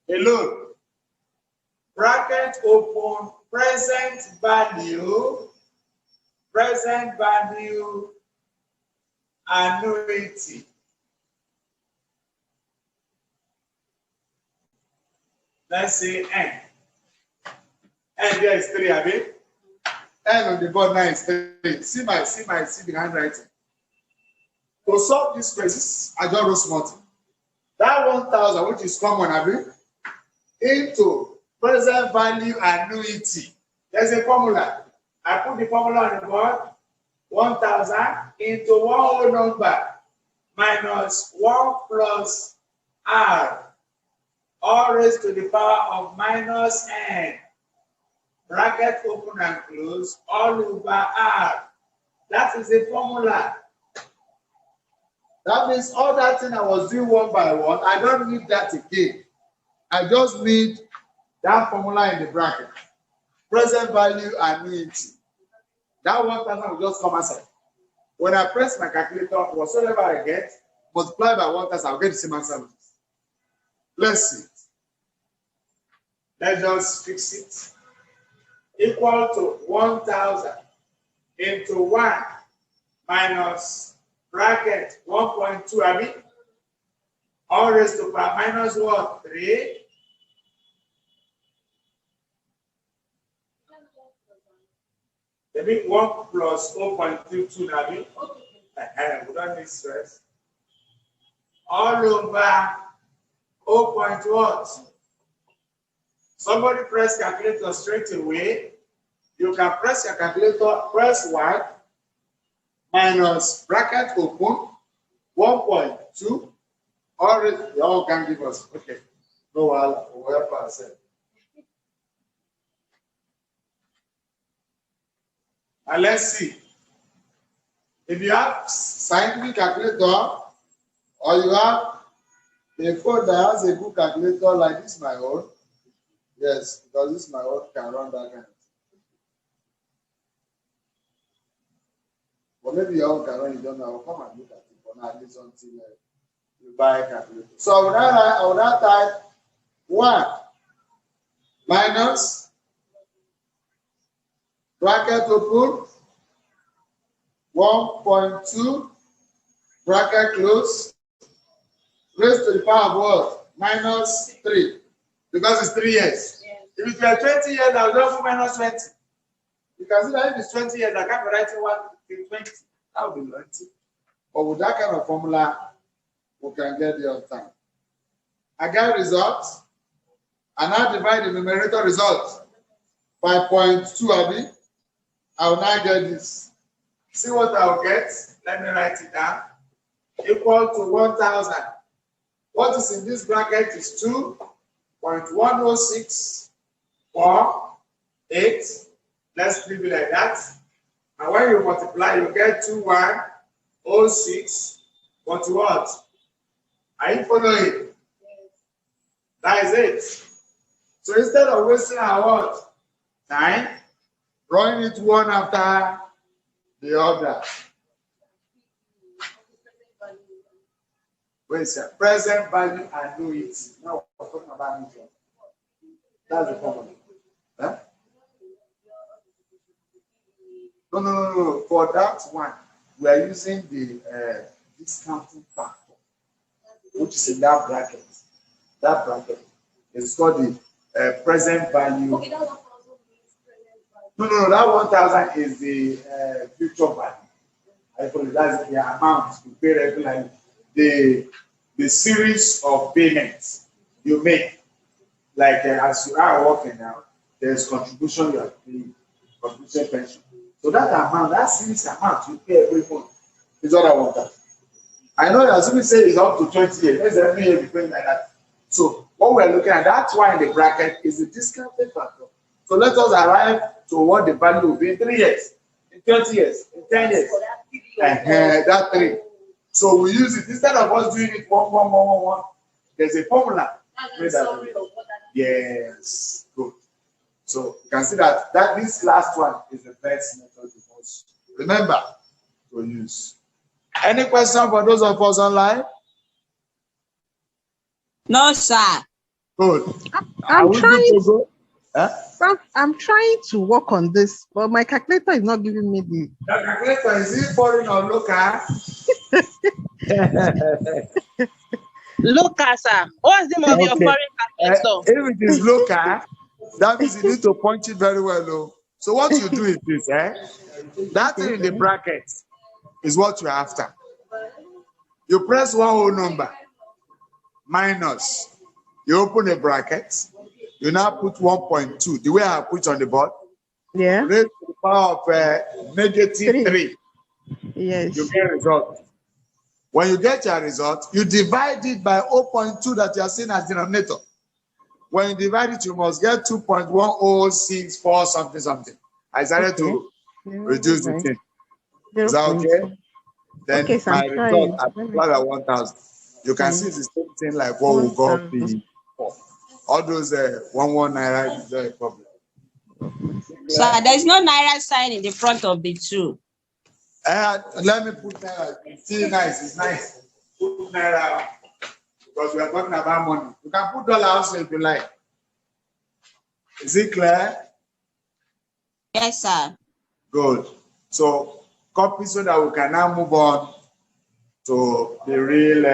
alone. Bracket open, present value, annuity. Let's say N. N there is 3, I mean. N on the board now is 3. See the handwriting. To solve this crisis, I just wrote something. That 1,000, which is common, I mean, into present value annuity. There's a formula. I put the formula on the board. 1,000 into one whole number minus 1 plus R, all raised to the power of minus N. Bracket open and close, all over R. That is the formula. That means all that thing I was doing one by one, I don't need that again. I just need that formula in the bracket. Present value annuity. That 1,000 will just come outside. When I press my calculator, whatsoever I get, multiply by 1,000, I'll get the same answer. Let's see. Let's just fix it. Equal to 1,000 into 1 minus bracket 1.2, I mean, all raised to power minus what? 3. Maybe 1 plus 0.22, Nabi. We don't need stress. All over 0. What? Somebody press calculator straight away. You can press your calculator, press 1 minus bracket open 1.2. Already, you all can give us. Okay. No, we'll help ourselves. And let's see. If you have scientific calculator or you have a phone that has a good calculator like this, my own, yes, because this my own can run that kind. But maybe your own can run, you don't know. I'll come and look at it for now, at least until you buy a calculator. So I will now type 1 minus bracket open 1.2 bracket close raised to the power of what? Minus 3. Because it's 3 years. Yes. If it were 20 years, I'll just put minus 20. You can see that if it's 20 years, I can't be writing 1 to 20. That would be 20. But with that kind of formula, we can get the on time. I get results. And now divide the numerator result by 0.2, Abi. I will now get this. See what I will get? Let me write it down. Equal to 1,000. What is in this bracket is 2.1064. Let's leave it like that. And when you multiply, you get 2106. But what? Are you following? That is it. So instead of wasting our what? Time, drawing it one after the other. Wait, sir. Present value annuity. Now we're talking about it. That's the formula. Huh? No. For that one, we are using the discounting factor, which is in that bracket. That bracket is called the present value. Okay, no. That 1,000 is the future value. I apologize. The amount you pay regularly. The series of payments you make, like as you are working now, there's contribution you are paying, contribution pension. So that amount, that series amount you pay every month is what I want that. I know as we say it's up to 20 years. There's every year between like that. So what we're looking at, that's why in the bracket is the discounted factor. So let us arrive to what the value will be in 3 years, in 20 years, in 10 years. That 3. So we use it instead of us doing it 1. There's a formula. Yes, good. So you can see that this last one is the best method to most remember to use. Any question for those of us online? No, sir. Good. I'm trying. Go? Huh? I'm trying to work on this, but my calculator is not giving me the. The calculator, is it foreign or local? Local, sir. What's the name of your foreign calculator? If it is local, that means you need to punch it very well. Though. So what you do is this, that thing in the bracket is what you're after. You press one whole number, minus. You open a bracket. You now put 1.2, the way I put on the board. Yeah. Raise to the power of -3. Yes. You get a result. When you get your result, you divide it by 0.2 that you are seeing as denominator. When you divide it, you must get 2.1064 something. I started to reduce the thing. Is that okay? Then okay, so my result at 1,000. You can see the same thing like what we got before. All those 1 naira is not a problem. So there's no naira sign in the front of the two. Let me put naira. It's still nice. It's nice. Put naira because we are talking about money. You can put dollar also if you like. Is it clear? Yes, sir. Good. So copy so that we can now move on to the real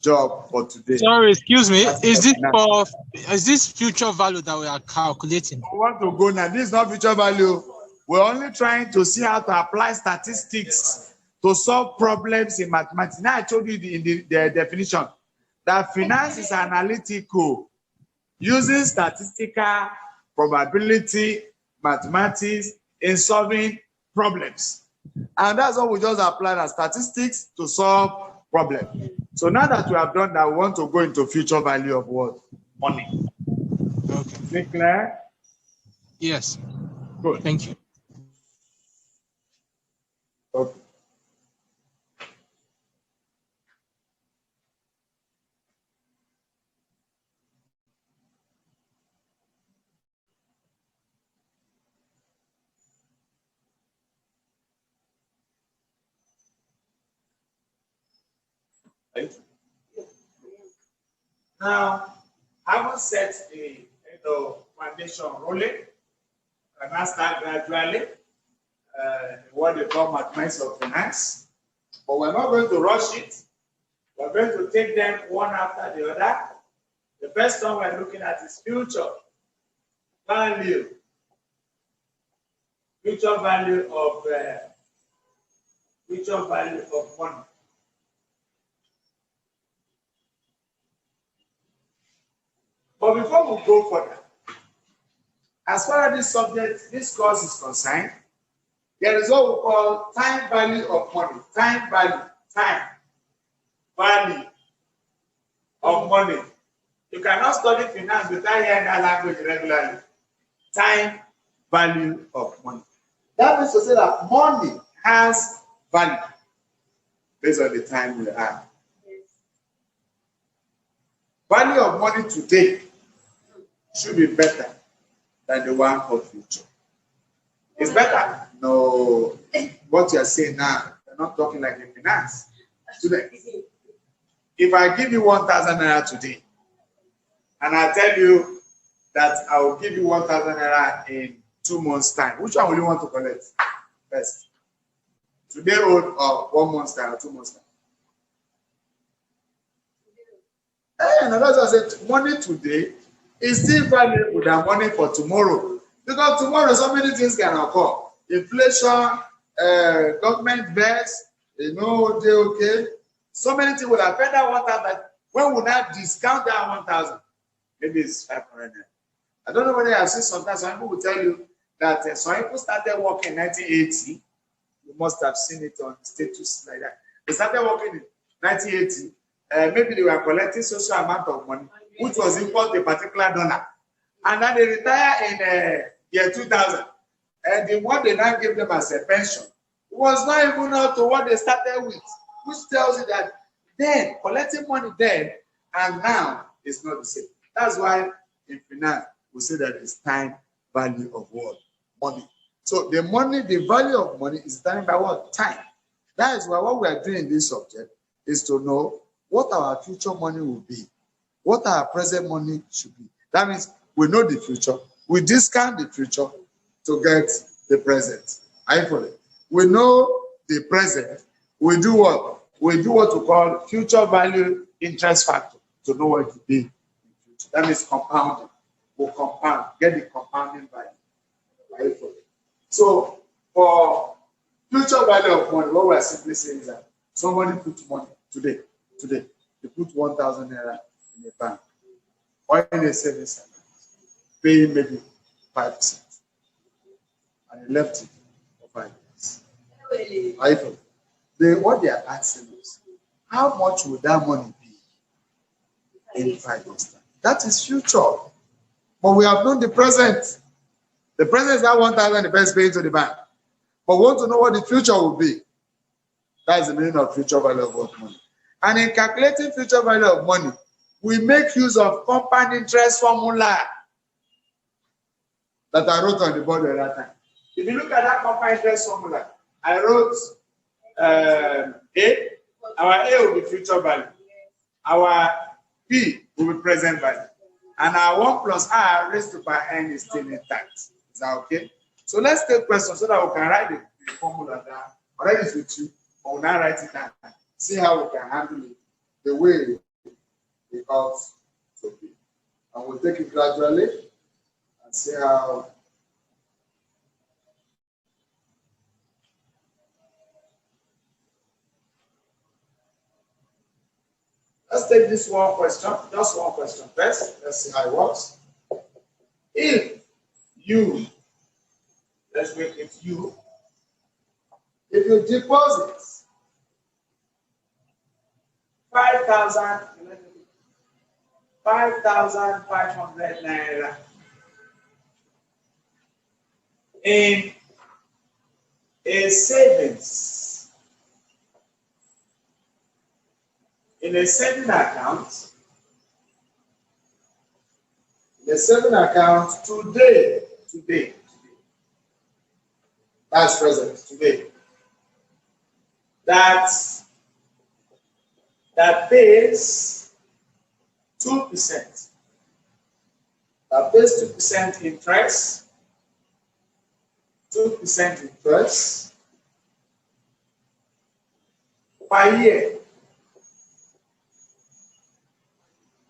job for today. Sorry, excuse me. Is this future value that we are calculating? We want to go now. This is not future value. We're only trying to see how to apply statistics to solve problems in mathematics. Now I told you in the definition that finance is analytical, using statistical probability mathematics in solving problems. And that's what we just applied as statistics to solve problems. So now that we have done that, we want to go into future value of what? Money. Okay. Is it clear? Yes. Good. Thank you. Okay. Now, having set the foundation rolling, and now start gradually what they call mathematics of finance. But we're not going to rush it. We're going to take them one after the other. The first one we're looking at is future value. Future value of money. But before we go further, as far as this course is concerned, there is what we call time value of money. Time value of money. You cannot study finance without hearing that language regularly. Time value of money. That means to say that money has value based on the time we have. Value of money today should be better than the one for future. It's better. No, what you are saying now, you're not talking like in finance. Today, if I give you 1,000 naira today, and I tell you that I will give you 1,000 naira in 2 months' time, which one will you want to collect first? Today or 1 month's time or 2 months' time? And that's why I said money today is still valuable than money for tomorrow. Because tomorrow so many things can occur. Inflation, government debts, okay. So many things will affect that 1,000. When we now discount that 1,000, maybe it's 500. I don't know whether you have seen sometimes some people will tell you that some people started working in 1980. You must have seen it on status like that. They started working in 1980. Maybe they were collecting social amount of money, which was equal to a particular dollar. And then they retire in year 2000. And the one they now give them as a pension was not even up to what they started with, which tells you that then, collecting money then and now is not the same. That's why in finance, we say that is time value of what? Money. So the money, the value of money is determined by what? Time. That is why what we are doing in this subject is to know what our future money will be, what our present money should be. That means we know the future, we discount the future to get the present. Are you following? We know the present, we do what? We do what we call future value interest factor to know what it will be in future. That means compounding. We'll compound, get the compounding value. Are you following? So for future value of money, what we're simply saying is that somebody puts money today, they put 1,000 naira in a bank or in a savings account, paying maybe 5%, and he left it for 5 years. Are you following? What they are asking is, how much would that money be in 5 years' time? That is future. But we have known the present. The present is that 1,000 the best paying to the bank. But we want to know what the future will be. That's the meaning of future value of money. And in calculating future value of money, we make use of compound interest formula that I wrote on the board at that time. If you look at that compound interest formula, I wrote A. Our A will be future value. Our P will be present value. And our 1 plus R raised to power n is still intact. Is that okay? So let's take questions so that we can write the formula down. Already it's with you, but we'll now write it down. See how we can handle it the way it ought to be. And we'll take it gradually and see how. Let's take this one question, just one question first. Let's see how it works. If you, let's make it you, if you deposit 5,500 naira in a savings, in a saving account, today, that's present, today, that pays 2%, that pays 2% interest, 2% interest per year.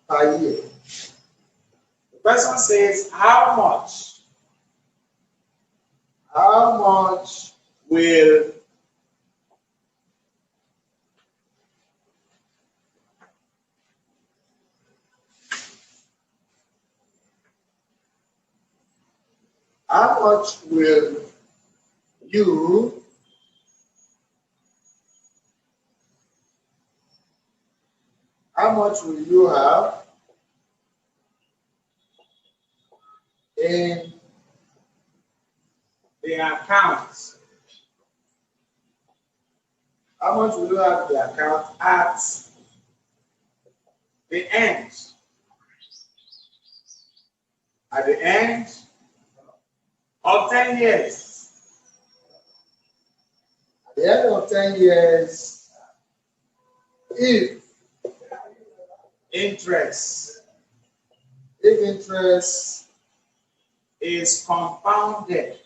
Per year. The person says, how much will you have in the account? How much will you have in the account at the end? At the end of 10 years. At the end of 10 years, if interest is compounded,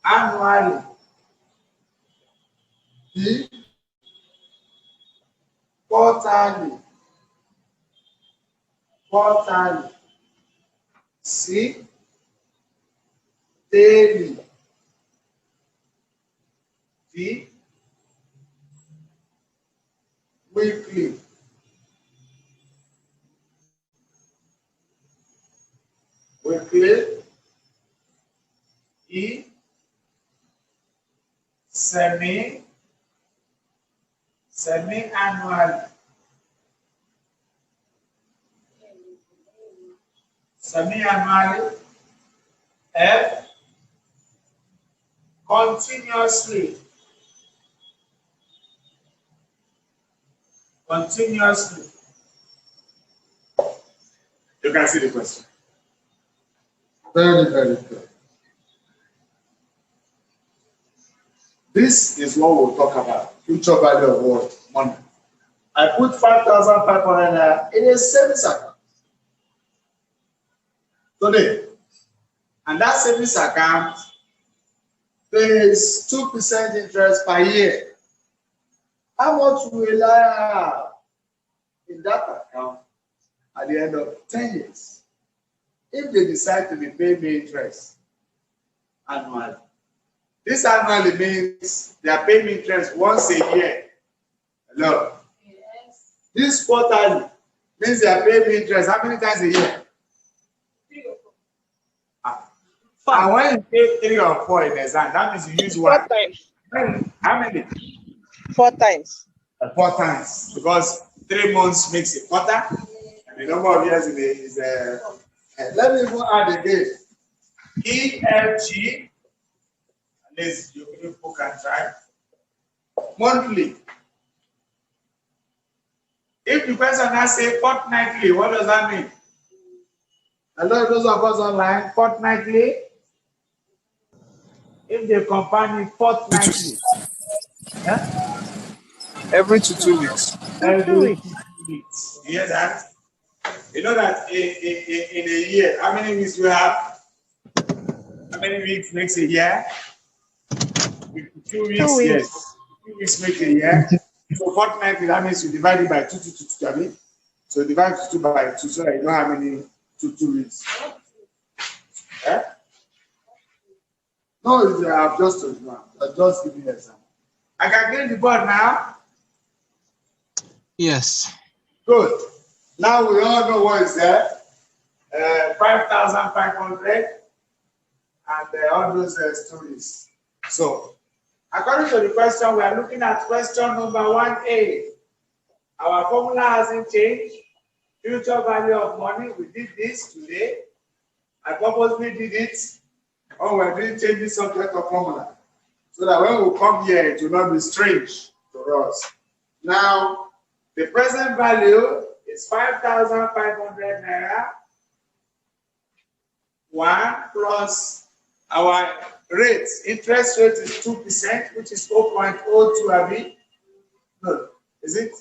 annually, B, quarterly, C, daily, D, weekly, E, semi-annually, F, continuously. Continuously. You can see the question. Very, very good. This is what we'll talk about. Future value of what? Money. I put 5,500 in a savings account today. And that savings account pays 2% interest per year. How much will I have in that account at the end of 10 years? If they decide to be paying me interest annually. This annually means they are paying me interest once a year. Hello? Yes. This quarterly means they are paying me interest how many times a year? 3 or 4. And when you pay 3 or 4 in exam, that means you use 4 times. How many? 4 times. 4 times. Because 3 months makes a quarter. And the number of years is let me go add again. EFG. Unless you people can try. Monthly. If the person has say fortnightly, what does that mean? Hello, those of us online, fortnightly. If they combine fortnightly, yeah? Every 2 weeks. Every 2 weeks. You hear that? You know that in a year, how many weeks we have? How many weeks makes a year? 2 weeks, 2 weeks. Yes. 2 weeks make a year. So fortnightly, that means you divide it by 2, I mean. So divide 2 by 2, so you know how many 2 weeks. Yeah? No, I've just told you. I'll just give you an example. I can get the board now. Yes. Good. Now we all know what is there. 5,500 and all those stories. So, according to the question, we are looking at question number 1A. Our formula hasn't changed. Future value of money. We did this today. I purposely did it. Oh, we didn't change this subject of formula. So that when we come here, it will not be strange to us. Now, the present value is 5,500 naira. 1 plus our rate. Interest rate is 2%, which is 0.02 Abi. No, is it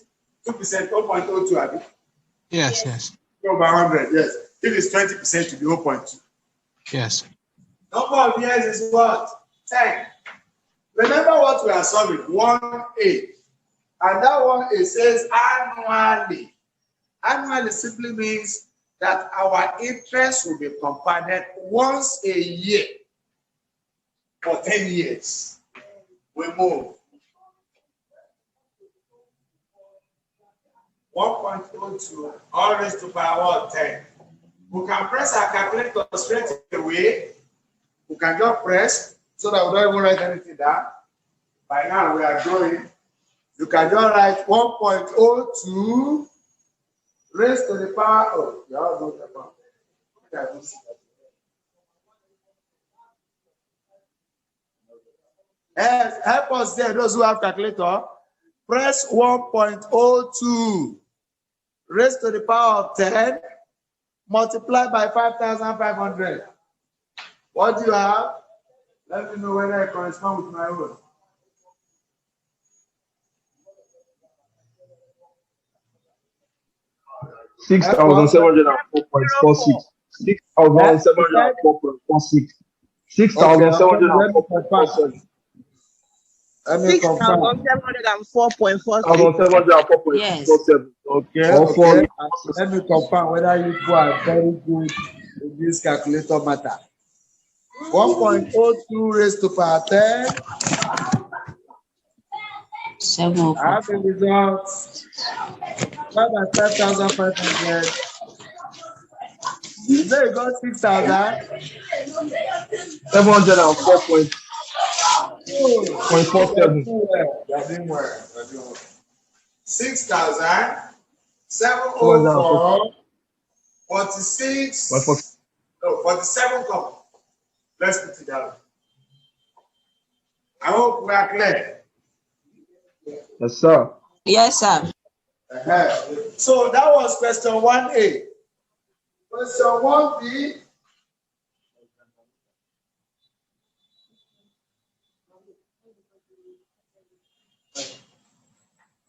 2%, 0.02 Abi? Yes, yes. Over 100, yes. If it's 20% to be 0.2. Yes. Number of years is what? 10. Remember what we are solving, 1A. And that one, it says annually. Annually simply means that our interest will be compounded once a year for 10 years. We move. 1.02 all raised to power 10. We can press our calculator straight away. We can just press so that we don't even write anything down. By now we are drawing. You can just write 1.02 raised to the power of, you all know the power. Help us there, those who have calculator. Press 1.02 raised to the power of 10 multiplied by 5,500. What do you have? Let me know whether it corresponds with my own. $6,704.46. 6,704.46. 6,704.47. Let me confirm. 6,704.4. Yes. Okay. Let me confirm whether you people are very good in this calculator matter. 1.02 raised to power 10. 7. I have the results. 5,500. There you go, 6,000. 704.47. 6,704. 46. No, 47 come. Let's put it down. I hope we are clear. Yes, sir. Yes, sir. So that was question 1A. Question 1B.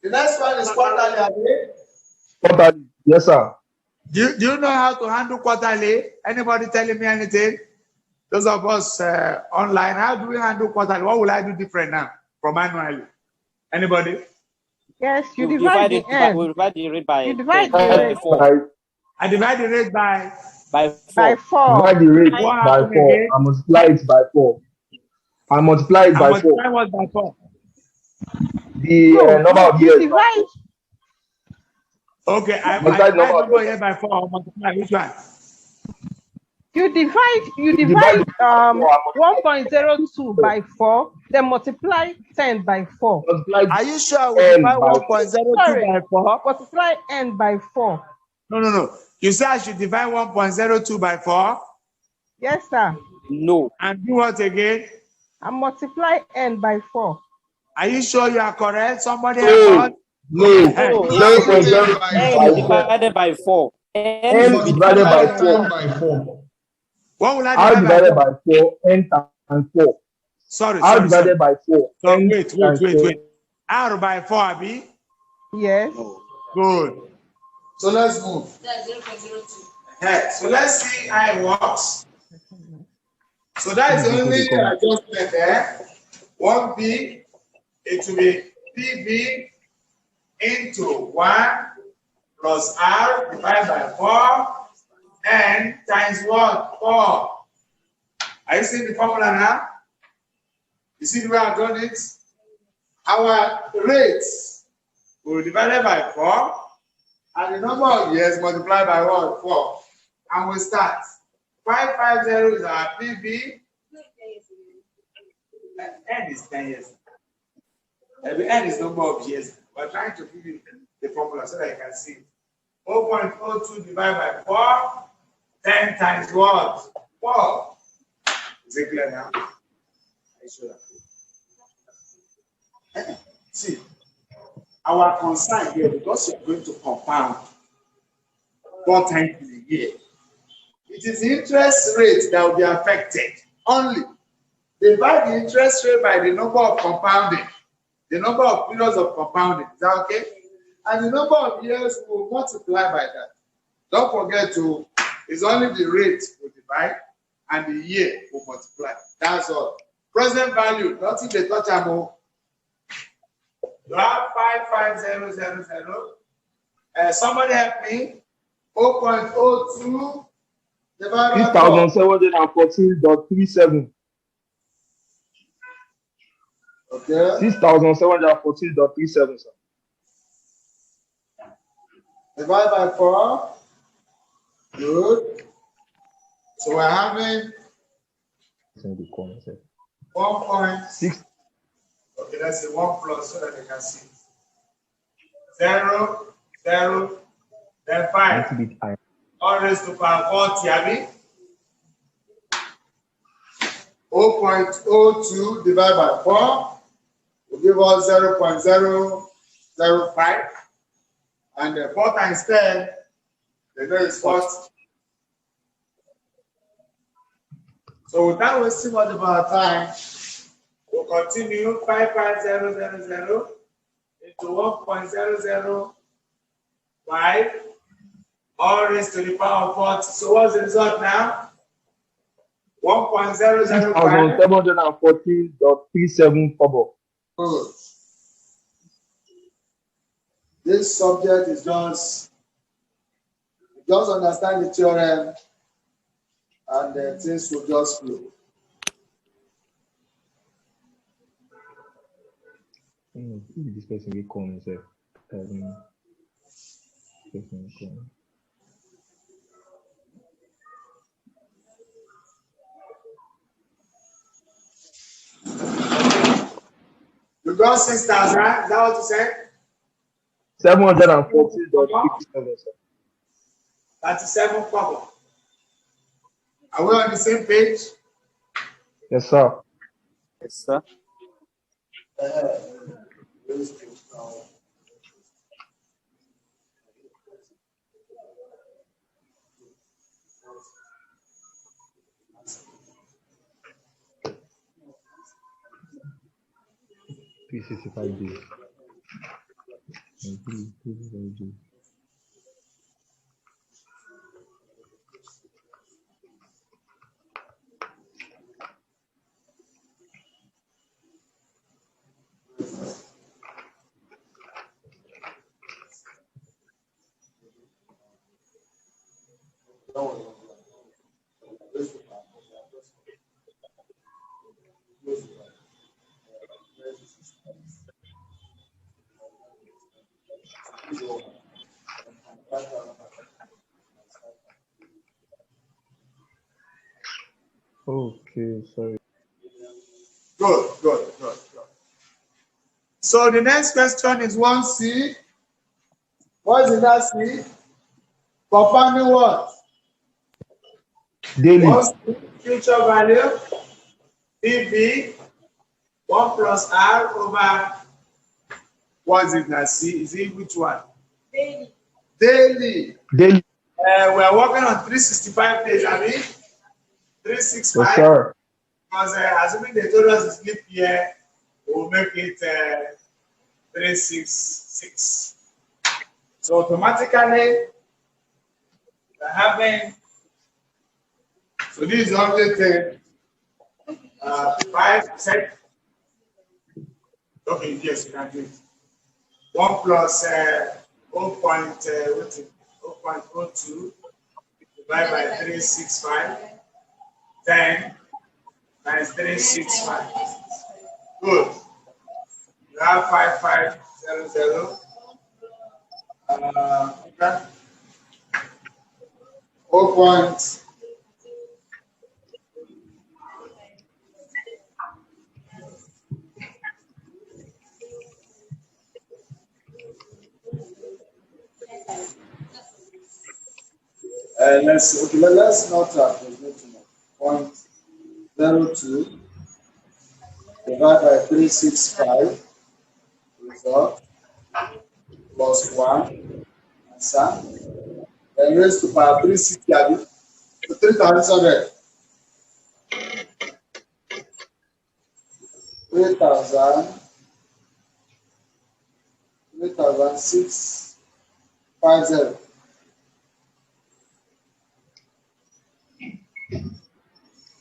The next one is quarterly, Abi. Quarterly. Yes, sir. Do you know how to handle quarterly? Anybody telling me anything? Those of us online, how do we handle quarterly? What will I do different now from manually? Anybody? Yes, you We divide the end. we divide the rate by You divide 10, the by rate 4. I divide the rate by By 4. by 4. Divide the rate what by happened 4 again? and multiply it by 4. And multiply it I by multiply 4. what by 4? The number of You years. divide. Okay, I Multiply the divide number of number years. here by 4. I'll multiply which one? You divide You divide the 1.02 by 4, then multiply 10 by 4. multiply Are you sure we n divide by 1.02 Sorry. by 4? Multiply n by 4. No. You say I should divide 1.02 by 4 Yes, sir. No. and do what again? And multiply n by 4. Are you sure you are correct? Somebody No. help us? No. No, it should be 0.02 n by 4. divided by 4. N N should be divided by divided by 4 by 4. What will I R divide divided by by 4, n times 4. Sorry. R divided by 4, So n wait. times 4. R by 4, Abi? Yes. Good. So let's move. That's 0.02. So let's see how it works. So that is the only adjustment there. 1B, it will be PB into 1 plus R divided by 4 n times what? 4. Are you seeing the formula now? You see the way I've done it? Our rates will be divided by 4 and the number of years multiplied by what? 4. And we start. 550 is our PB. N is 10 years. N is number of years. We're trying to give you the formula so that you can see. 0.02 divided by 4. 10 times what? 4. Is it clear now? I show that. See, our concern here, because you're going to compound 4 times in a year, it is the interest rate that will be affected only. Divide the interest rate by the number of compounding, the number of periods of compounding. Is that okay? And the number of years will multiply by that. Don't forget to, it's only the rate will divide and the year will multiply. That's all. Present value, nothing they touch about. You have 55000. Somebody help me. 0.02 divided by 6,714.37. Okay. 6,714.37, sir. Divide by 4. Good. So we're having 1.6. Okay, let's say 1 plus so that they can see. 0, 0, then 5. All raised to power 40, Abi. 0.02 divided by 4 will give us 0.005. And 4 times 10, the day is 40. So without wasting much of our time, we'll continue 55000 into 1.005, all raised to the power of 40. So what's the result now? 1.005. 6,714.37 kobo. Good. This subject is just understand the theorem and then things will just flow. This person will call himself. You got 6,000, is that what you said? 714.57, sir. 37 kobo. Are we on the same page? Yes, sir. Yes, sir. $365 days. And 365 days. Okay, sorry. Good. So the next question is 1C. What is that C? Compounding what? Daily. What's the future value? PV 1 plus R over what is it now? C? Is it which one? Daily. Daily. We are working on 365 days, I mean 365. Yes, sir. Because assuming they told us to sleep here, we'll make it 366. So automatically, we're having, so this is only the 5%. Okay, yes, you can do it. 1 plus 0.02 divided by 365, 10 times 365. Good. You have 5500. Okay. 0. Let's not approximate too much. 0.02 divided by 365 result plus 1 answer. Then raised to power 360 to 3,600. 3,650.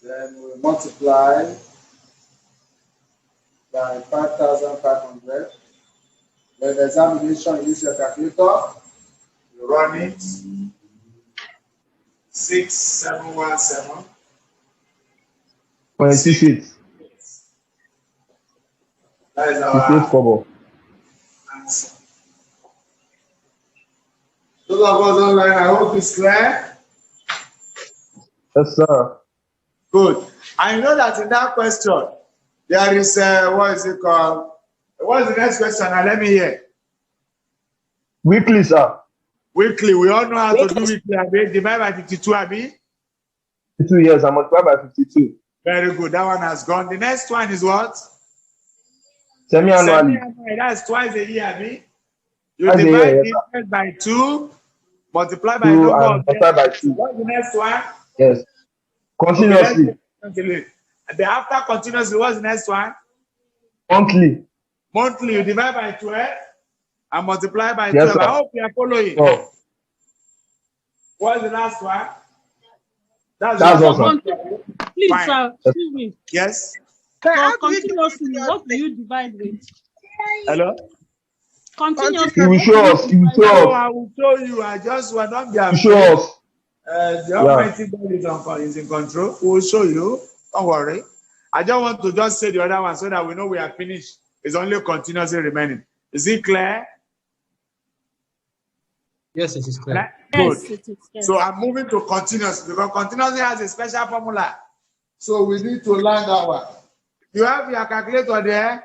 Then we multiply by 5,500. Then the examination, use your calculator. You run it. 6717. 0.68. That is 68 our kobo. answer. Those of us online, I hope it's clear. Yes, sir. Good. I know that in that question, there is what is it called? What is the next question? Now let me hear. Weekly, sir. Weekly. We all know how to do weekly. Abi. Divide by 52, Abi. 2 years, I multiply by 52. Very good. That one has gone. The next one is what? Semi-annually. Semi-annual. That's twice a year, Abi. You Twice a year, divide yes, it by 2, multiply by 2 number and of multiply by days. 2. What's the next one? Yes. Continuously. Okay, let's the after continuously, what's the next one? Monthly. Monthly, you divide by 12 and multiply by Yes, 12. I sir. hope you are following. Oh, What's the last one? that's the awesome. Please, Fine. sir, excuse me. Yes. So continuously, what do you divide with? Hello? Continuously. He will what show do you us. He will divide show So us. I will show you. I just will not be He will afraid. show us. The Almighty God is in control. We will show you. Don't worry. I just want to just say the other one so that we know we are finished. It's only continuously remaining. Is it clear? Yes, it is clear. Right? Yes, Good. it is. Yes. So I'm moving to continuous because continuously has a special formula. So we need to learn that one. You have your calculator there?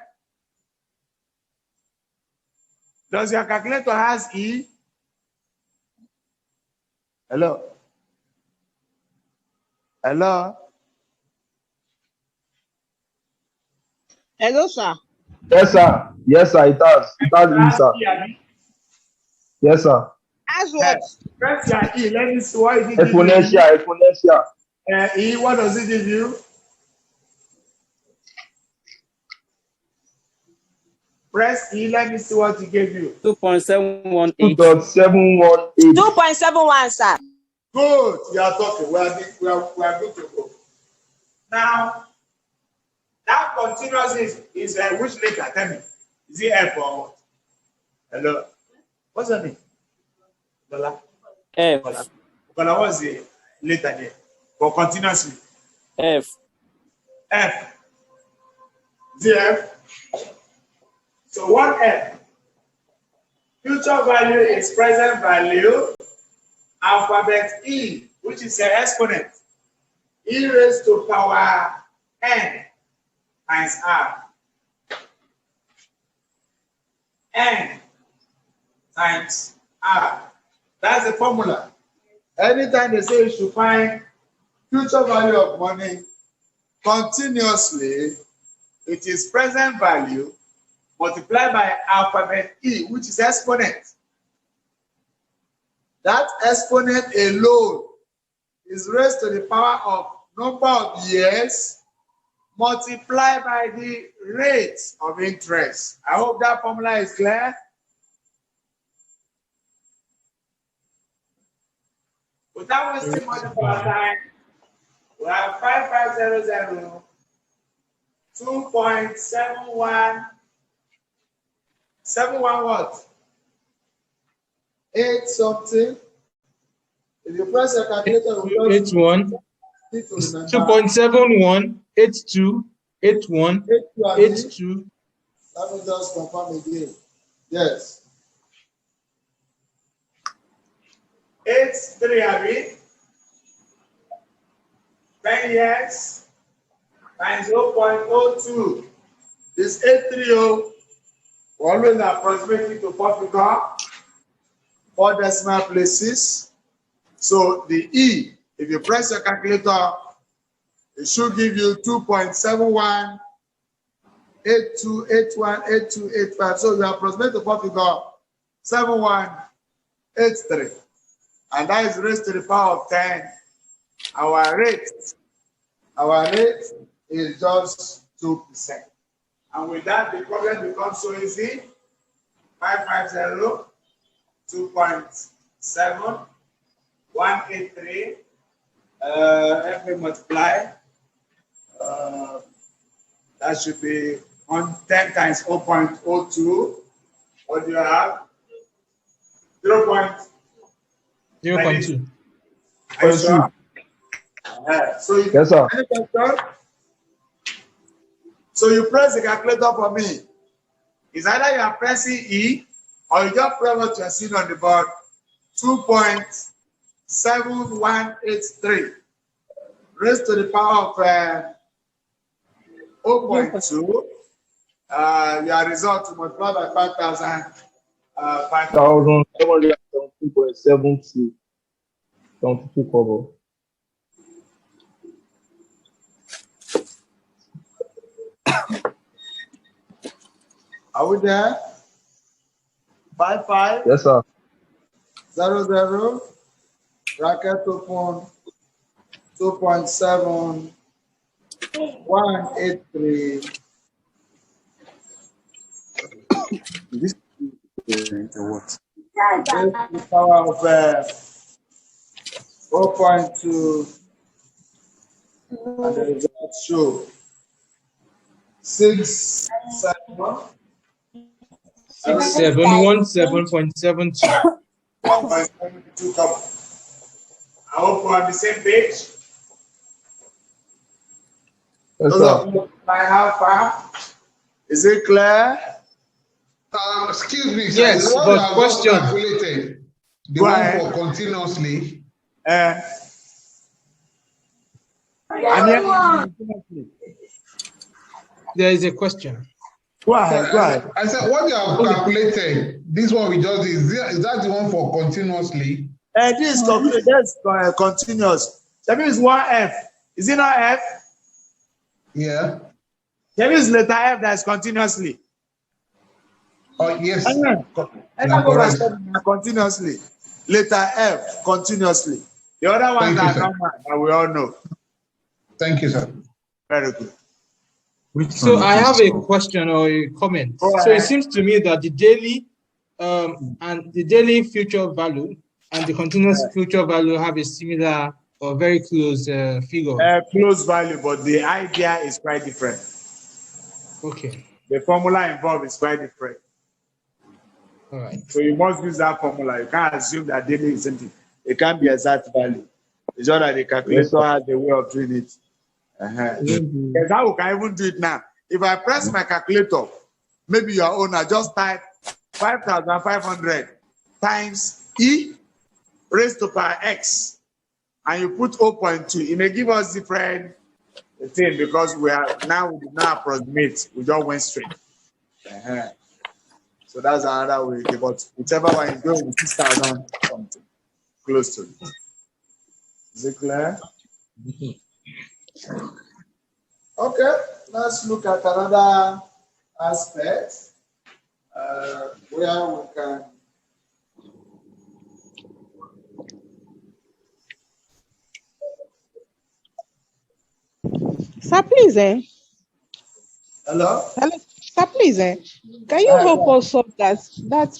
Does your calculator has E? Hello? Hello? Hello, sir. Yes, sir. Yes, sir. It has. It has E, sir. Yes, sir. As what? Press your E. Let me see what it gives you. Exponential. E, what does it give you? Press E. Let me see what it gave you. 2.718. 2.718. 2.71, sir. Good. You are talking. We are good to go. Now, that continuous is which letter? Tell me. Is it F or what? Hello. What's your name? Dola. F. Dola, what's the letter there? For continuously. F. F. Is it F? So what F? Future value is present value. Alphabet E, which is an exponent. E raised to power n times r. N times r. That's the formula. Anytime they say you should find future value of money continuously, it is present value multiplied by alphabet E, which is exponent. That exponent alone is raised to the power of number of years multiplied by the rate of interest. I hope that formula is clear. Without wasting much of our time, we have 5500 2.71 71 what? 8 something. If you press your calculator, 81 2.71 82 81 82. Let me just confirm again. Yes. 83 Abi. 10 years times 0.02 is 830. We always approximating to 4 figure, 4 decimal places. So the E, if you press your calculator, it should give you 2.71 82818285. So we approximate to 4 figure 7183. And that is raised to the power of 10. Our rate is just 2%. And with that, the problem becomes so easy. 550 2.7 183. Let me multiply. That should be 10 times 0.02. What do you have? 0.2. So you, yes, sir. So you press the calculator for me. It's either you are pressing E or you just press what you are seeing on the board. 2.7183 raised to the power of 0.2. Your result to multiply by 5,000. 5,772.72. 72 cover. Are we there? 55. Yes, sir. 00. Bracket open. 2.7 183. This is what? The power of 4.2 and the result show 6717.72. 1.72 cover. I hope we're on the same page. Yes, sir. By how far? Is it clear? Excuse me, sir. Yes, The one but that was question. calculated, the Go one ahead. for continuously. There is a question. Go ahead. I said, what you have calculated, this one we just did, is that the one for continuously? This is continuous. That means 1F. Is it not F? Yeah. That means letter F that is continuously. Oh, yes. And then You're go correct. continuously. Letter F, continuously. The other ones Thank you, are sir. normal, and we all know. Thank you, sir. Very good. So I have a question or a comment. Go So it ahead. seems to me that the daily and the daily future value and the continuous future value have a similar or very close figure. Close value, but the idea is quite different. Okay. The formula involved is quite different. All right. So you must use that formula. You can't assume that daily is something. It can't be exact value. It's just that the calculator has a way of doing it. That's how we can even do it now. If I press my calculator, maybe your owner just type 5,500 times E raised to power X, and you put 0.2. It may give us different thing because we did not approximate. We just went straight. So that's another way. But whichever one is going with 6,000 something close to it. Is it clear? Okay, let's look at another aspect where we can. Sir, please, Hello? Hello, sir, please, can you help us solve that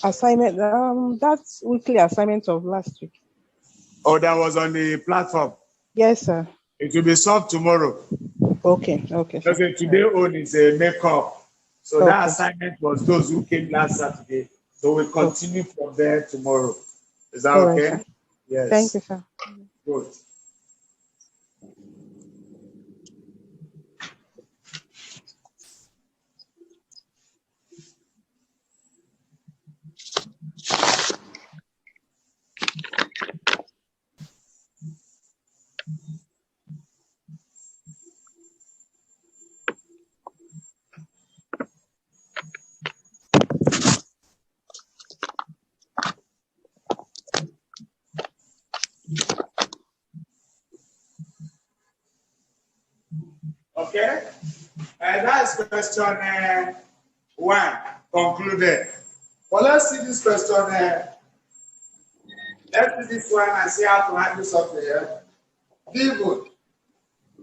assignment, that weekly assignment of last week? Oh, that was on the platform. Yes, sir. It will be solved tomorrow. Okay. Because today on is a makeup. So Okay. that assignment was those who came last Saturday. So we'll continue from there tomorrow. Is that All right, okay? sir. Yes. Thank you, sir. Good. Okay. That's question 1 concluded. Well, let's see this question. Let's do this one and see how to handle something here. Given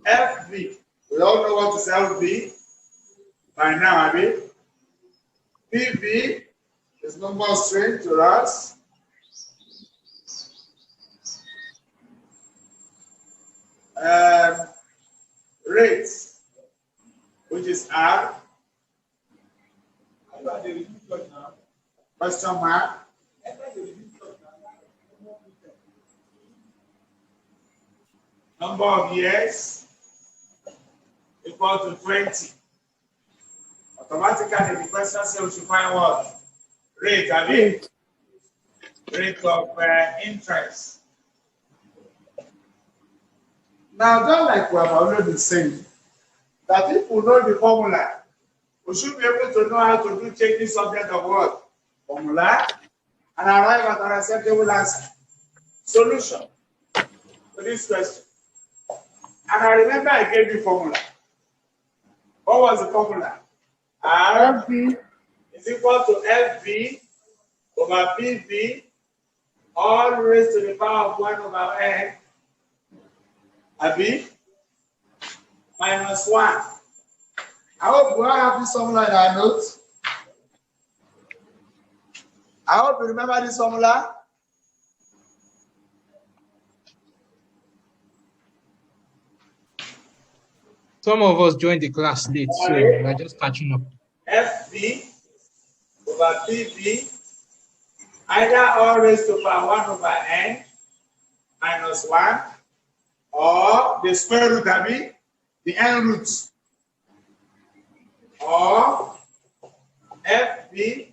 FB. We all know what is FB by now, I mean. PB is no more strange to us. Rate, which is R. Question mark. Number of years equal to 20. Automatically, the question says we should find what? Rate, I mean. Rate of interest. Now, just like we have already been saying, that if we know the formula, we should be able to know how to do changing subject of what? Formula, and arrive at an acceptable answer. Solution to this question. And I remember I gave you formula. What was the formula? R is equal to FB over PV, all raised to the power of 1 over n, AB, minus 1. I hope we all have this formula in our notes. I hope you remember this formula. Some of us joined the class late, so we're just catching up. FB over PV, either all raised to power 1 over n minus 1, or the square root, I mean, the n roots, or FB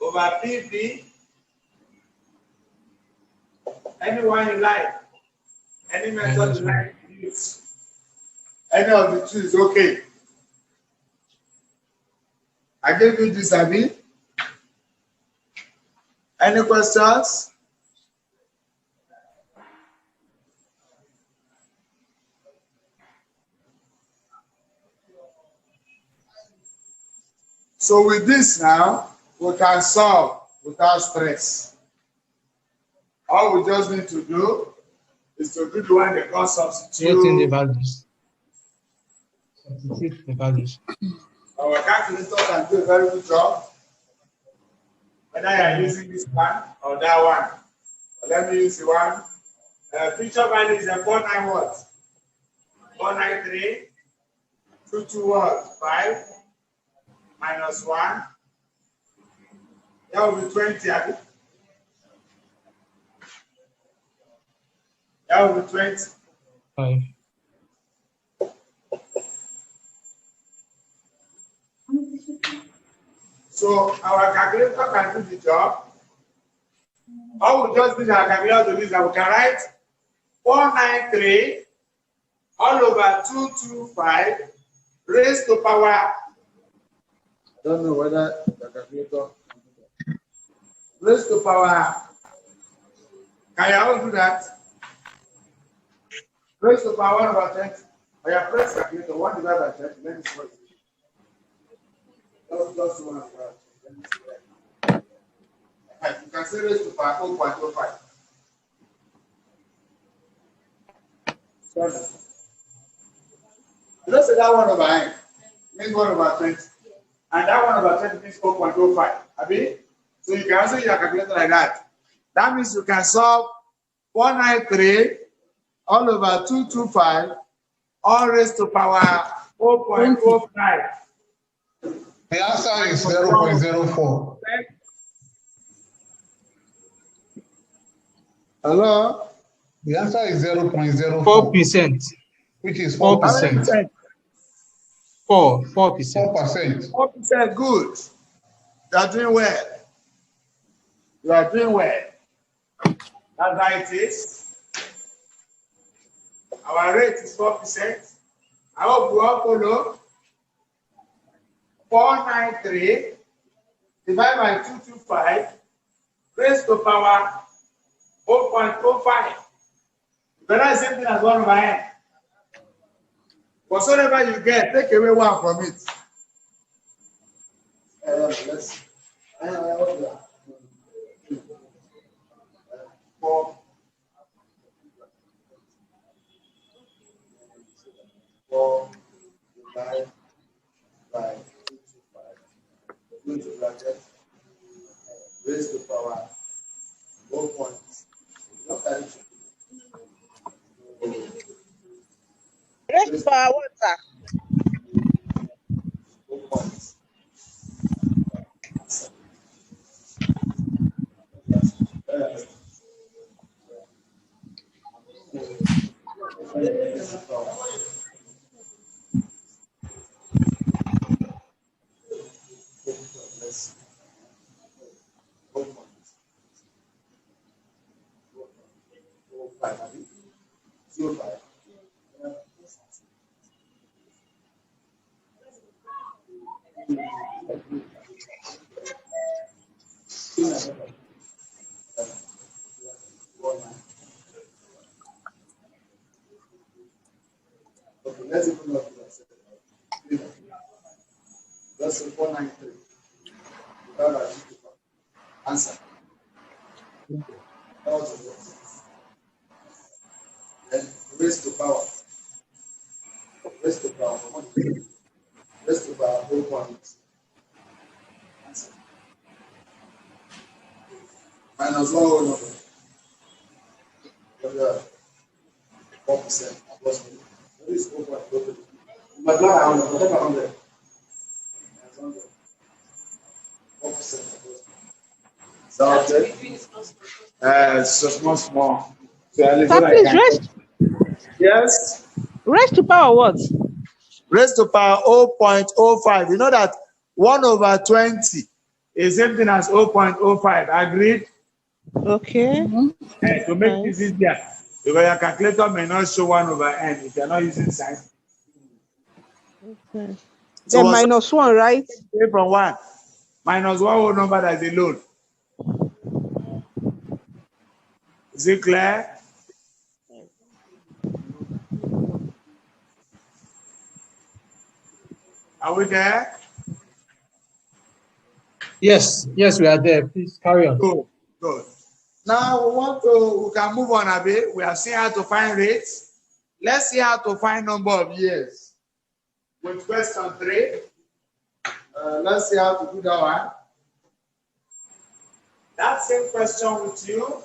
over PV, anyone you like, any method you like to use. Any of the two is okay. I gave you this, Abi. Any questions? So with this now, we can solve without stress. All we just need to do is to do the one they call substitute. Put in the values. Substitute the values. Our calculator can do a very good job. Whether you are using this one or that one. But let me use the one. Future value is a 49 what? 493, 22 what? 5 minus 1. That will be 20. That will be 20. 5. So our calculator can do the job. All we just need our calculator to do is that we can write 493 all over 225 raised to power. I don't know whether the calculator raised to power. Can you all do that? Raised to power 1 over 20. I have pressed calculator 1 divided by 20. Let me see what it is. Just 1 over 20. You can say raised to power 0.05. You don't say that 1 over n means 1 over 20. And that 1 over 20 means 4.05. Abi? So you can also use your calculator like that. That means you can solve 493 all over 225 all raised to power 4.05. The answer is 0.04. Hello? The answer is 0.04. 4%. Which is 4%. 4%. 4%. 4%. Good. You are doing well. You are doing well. That's how it is. Our rate is 4%. I hope you all follow. 493 divided by 225 raised to power 0.05. But that's the same thing as 1 over n. Whatsoever you get, take away 1 from it. Let's see. 4 divided by 225. Into bracket raised to power 1 point. Raised to power what, sir? 1 point. Okay, let's even look at that. That's 493. Answer. Then raised to power. Raised to power. Raised to power 0 point. Answer. Minus 1 whole number. 4%. Plus 1. What is 0 point? But not 100. Whatever 100. 4%. So small. So Sir, please rest. Yes. Raised to power what? Raised to power 0.05. You know that 1 over 20 is same thing as 0.05. Agreed? Okay. To make this easier, because your calculator may not show 1 over n if you're not using sign. Okay. So then minus 1, right? From 1. Minus 1 whole number that is a load. Is it clear? Are we there? Yes, we are there. Please carry on. Good. Now we can move on a bit. We have seen how to find rates. Let's see how to find number of years. With question 3, let's see how to do that one. That same question with you.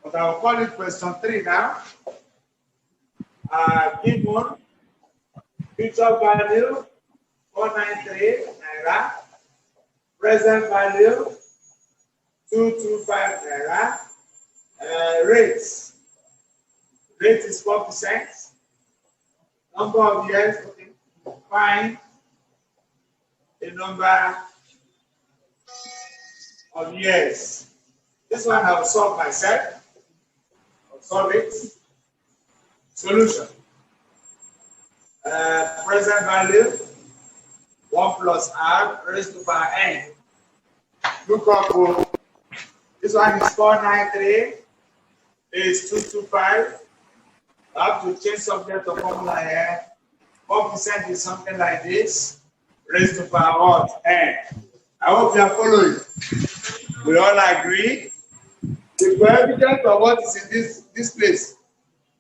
But I'll call it question 3 now. Given future value 493 naira, present value 225 naira, rates. Rate is 4%. Number of years, find the number of years. This one I will solve myself. I'll solve it. Solution. Present value 1 plus r raised to power n. Look up. This one is 493. Is 225. I have to change something to formula here. 4% is something like this. Raised to power what? N. I hope you are following. We all agree. The coefficient of what is in this place?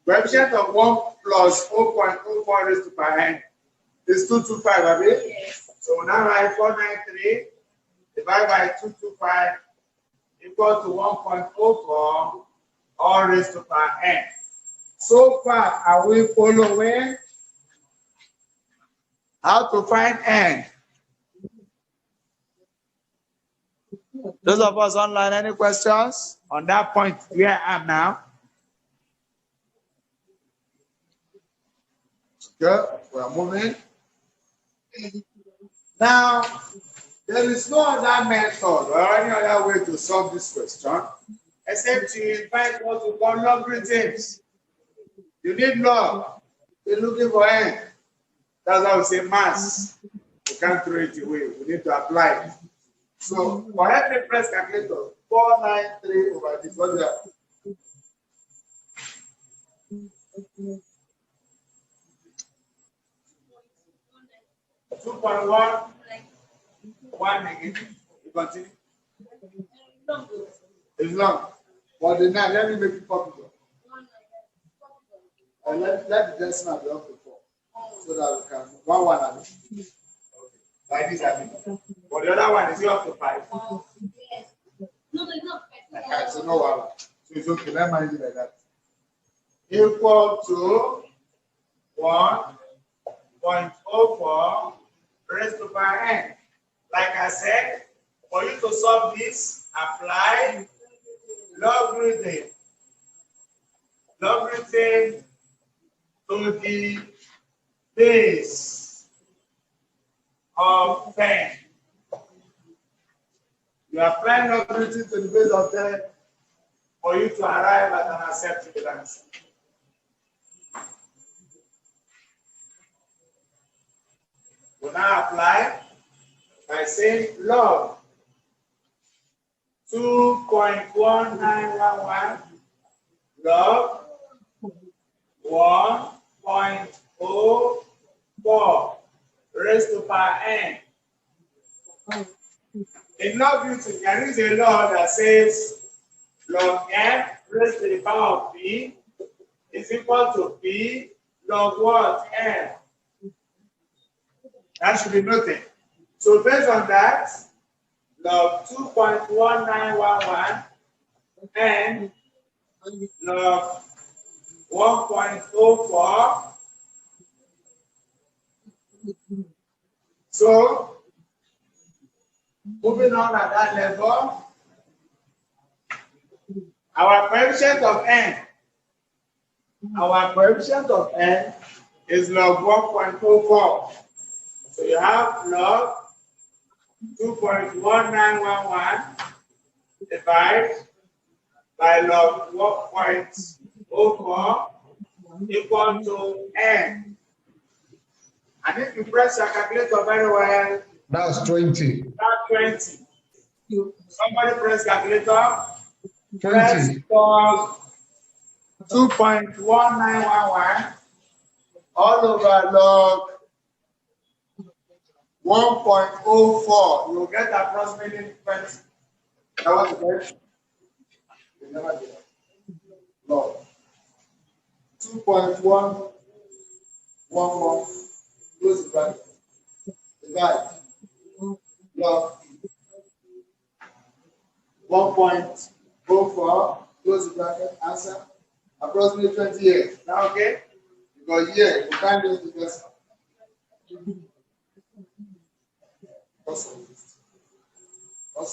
Coefficient of 1 plus 0.04 raised to power n is 225, right? Yes. So now write 493 divided by 225 equal to 1.04 all raised to power n. So far, are we following how to find n? Those of us online, any questions on that point where I am now? Okay, we are moving. Now, there is no other method or any other way to solve this question except to invite what we call logarithms. You need log. You're looking for n. That's how we say mass. We can't throw it away. We need to apply it. So, for every press calculator, 493 over this. What do you have? 2.1 negative. You continue. It's long. For the 9, let me make it popular. And let the decimal be up to 4. So that we can 1 okay. Like this, I mean. For the other one, is it up to 5? Yes. No, it's not 5. So no 1. So it's okay. Let's manage it like that. Equal to 1.04 raised to power n. Like I said, for you to solve this, apply logarithm. Logarithm to the base of 10. You apply logarithm to the base of 10 for you to arrive at an acceptable answer. We now apply by saying log 2.1911 log 1.04 raised to power n. In logarithm, there is a law that says log n raised to the power of p is equal to p log what? N. That should be noted. So based on that, log 2.1911 and log 1.04. So moving on at that level, our coefficient of n is log 1.04. So you have log 2.1911 divided by log 1.04 equal to n. And if you press your calculator very well, that's 20. That's 20. Somebody press calculator. 20. Press log 2.1911 all over log 1.04. You will get approximately 20. That was the best. You never did that. No. 2.111. Close the bracket. Divide. Log. 1.04. Close the bracket. Answer. Approximately 20 years. Now, okay? Because here, you can't do the best. Also,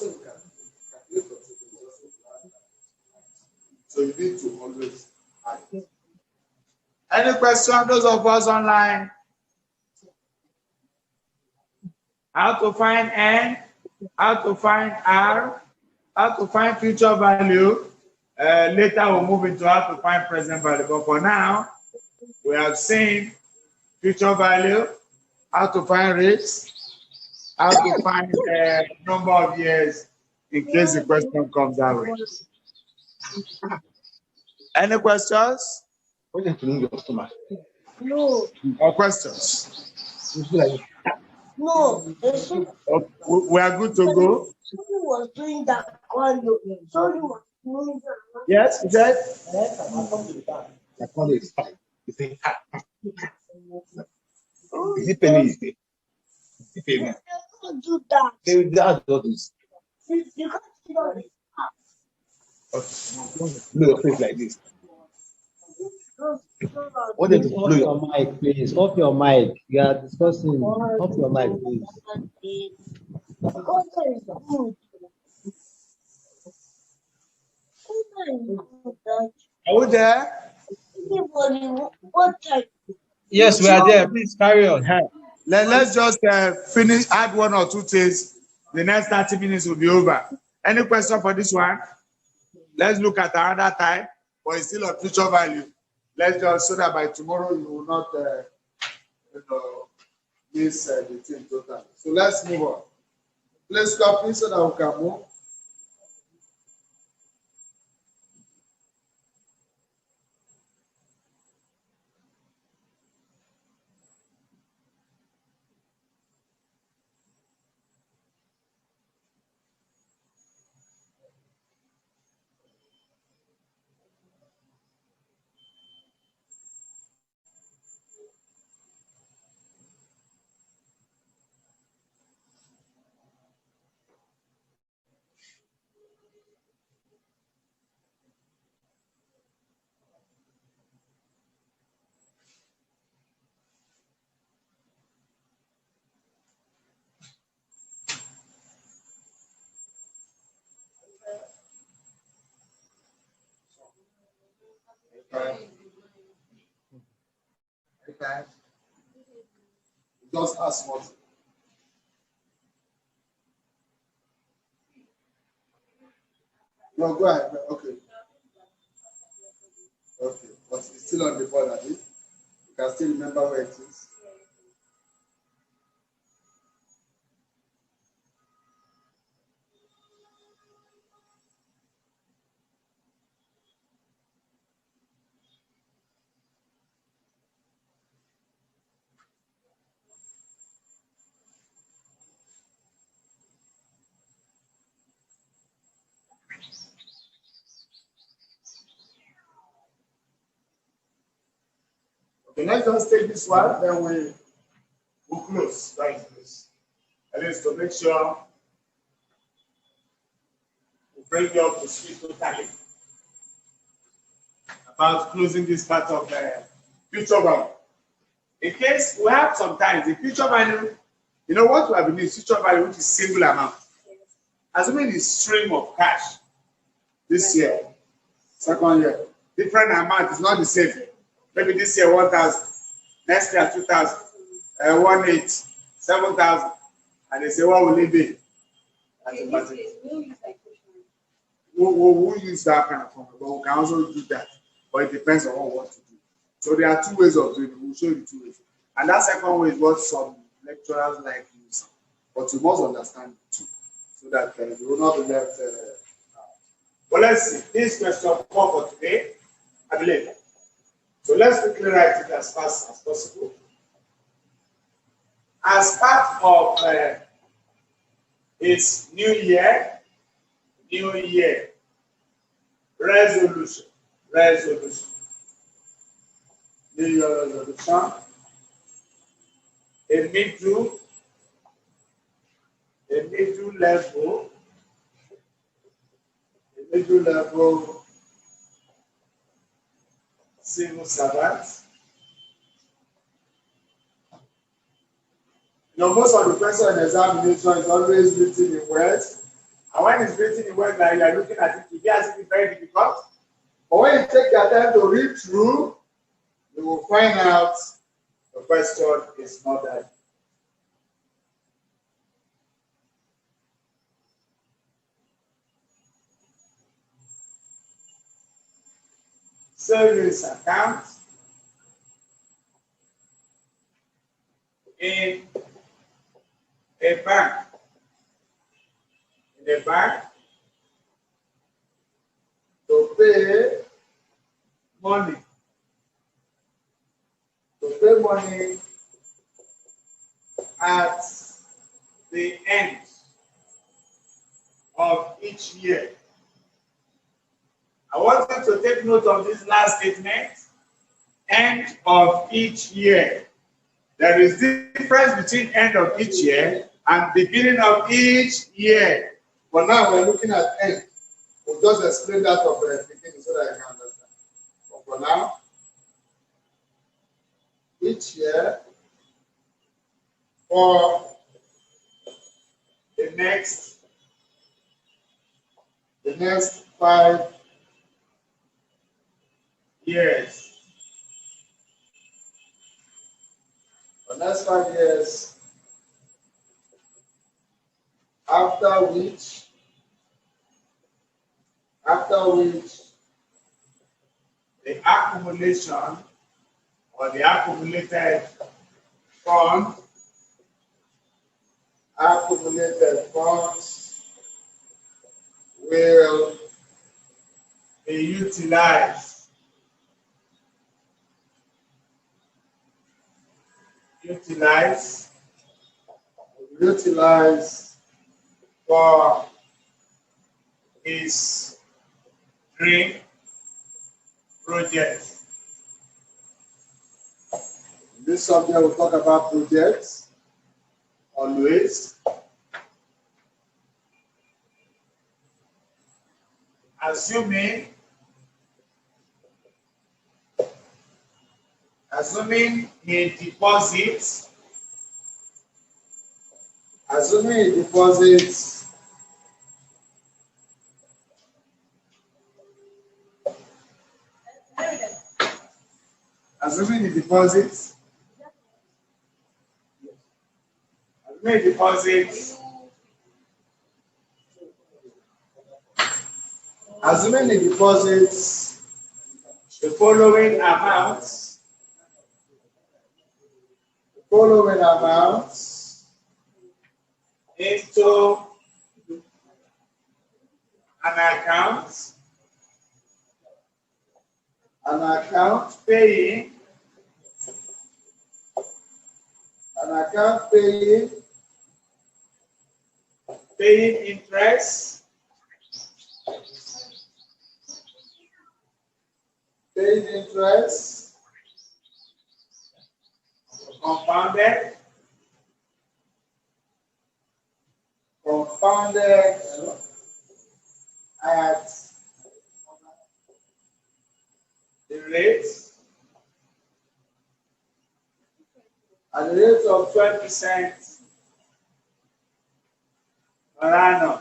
you can calculate for so you need to always add. Any question, those of us online? How to find N, how to find R, how to find future value. Later we'll move into how to find present value. But for now, we have seen future value, how to find rates, how to find number of years in case the question comes that way. Any questions? No. Or questions? No. We are good to go. Somebody was doing that condo. Somebody was doing that. Yes, is that? The condo is fine. Is it penny? Is it? They can't do that. They don't do this. You can't do that. Blow your face like this. What did you Off your mic, please. Off your mic. You are discussing. Off your mic, please. Are we there? Yes, we are there. Please carry on. Let's just finish, add one or two things. The next 30 minutes will be over. Any question for this one? Let's look at another time, but it's still on future value. Let's just, so that by tomorrow you will not miss the thing totally. So let's move on. Please copy so that we can move. Okay. Just ask what. No, go ahead. Okay. Okay. But it's still on the board, I think. You can still remember where it is. Okay, let's just take this one, then we'll close. Right, close. At least to make sure we bring you up to speed totally about closing this part of the future value. In case we have sometimes the future value, you know what we have been doing, future value, which is single amount. Assuming the stream of cash this year, second year, different amount is not the same. Maybe this year 1,000, next year 2,000, 1,800, 7,000, and they say, what will it be? We'll use that kind of formula, but we can also do that. But it depends on what we want to do. So there are two ways of doing it. We'll show you 2 ways. And that second way is what some lecturers like use. But you must understand it too, so that you will not be left. But let's see. This question 4 for today, I believe. So let's quickly write it as fast as possible. as part of its New Year resolution, New Year resolution, a middle level civil servant. Most of the questions in examination is always written in words. And when it's written in words, like you are looking at it, it gets very difficult. But when you take your time to read through, you will find out the question is not that. Savings account in a bank. To pay money. At the end of each year. I want you to take note of this last statement. End of each year. There is difference between end of each year and beginning of each year. But now we're looking at end. We'll just explain that of the beginning so that I can understand. But for now, each year for the next 5 years. The next 5 years, after which the accumulation or the accumulated funds will be utilized for his dream project. In this subject, we'll talk about projects always. Assuming he deposits the following amounts into an account paying interest compounded at the rate of 12% per annum.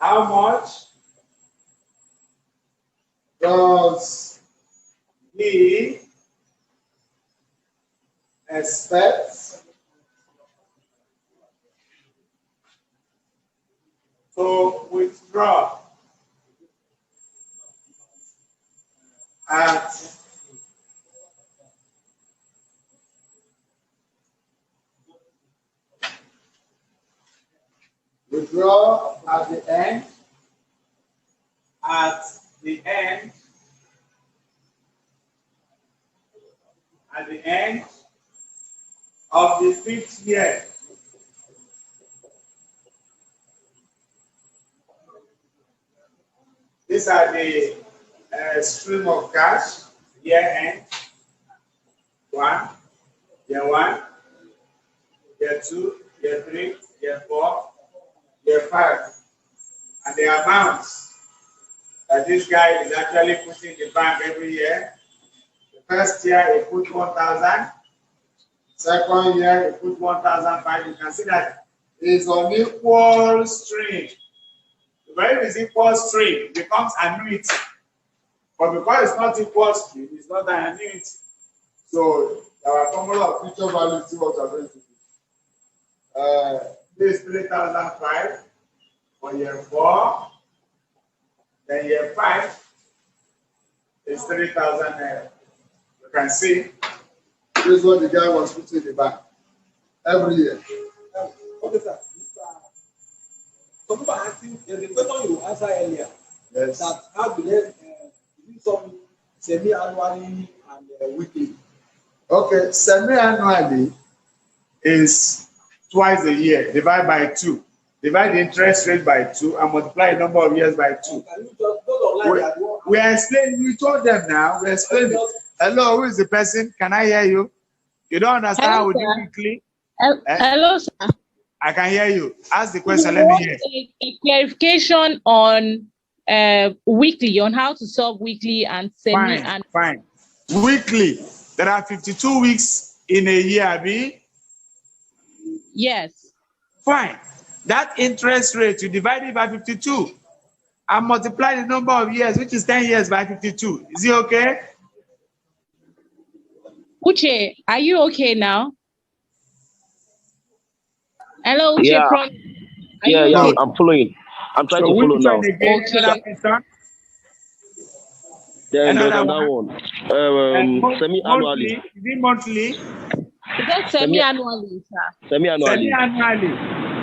How much does he expect to withdraw at the end at the end of the 5th year. These are the stream of cash, year end. 1, year 1, year 2, year 3, year 4, year 5. And the amounts that this guy is actually putting in the bank every year. The first year he put 1,000. Second year he put 1,005. You can see that it's on equal stream. When it is equal stream, it becomes annuity. But because it's not equal stream, it's not an annuity. So our formula of future value is what we're going to do. This 3,005 for year 4. Then year 5 is 3,000 naira. You can see this is what the guy was putting in the bank every year. Okay, sir. Some people are asking, the question you answered earlier, yes, that how do they do some semi-annually and weekly? Okay, semi-annually is twice a year, divide by 2. Divide the interest rate by 2 and multiply the number of years by 2. We are explaining, we told them now, we are explaining. Hello, who is the person? Can I hear you? You don't understand how we do weekly? Hello, sir. I can hear you. Ask the question, let me hear. A clarification on weekly, on how to solve weekly and semi. Fine. Weekly, there are 52 weeks in a year, Abi? Yes. Fine. That interest rate, you divide it by 52 and multiply the number of years, which is 10 years by 52. Is it okay? Uche, are you okay now? Hello, Uche. Yeah. Yeah, I'm following. I'm trying to follow now. Okay. Then there's another one. Semi-annually. Is it monthly? Is that semi-annually, sir? Semi-annually.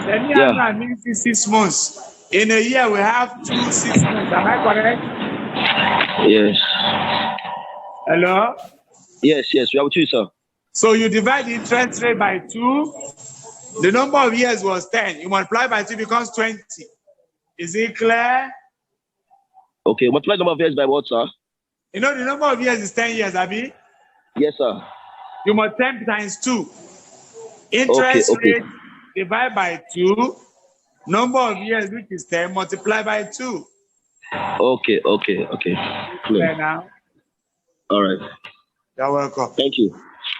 Semi-annual means 6 months. In a year, we have 2 6 months. Am I correct? Yes. Hello? Yes, we have 2, sir. So you divide the interest rate by 2. The number of years was 10. You multiply by 2 becomes 20. Is it clear? Okay, multiply the number of years by what, sir? You know the number of years is 10 years, Abi? Yes, sir. You must 10 times 2. Interest rate divide by 2. Number of years, which is 10, multiply by 2. Okay. Clear now? All right. You're welcome. Thank you.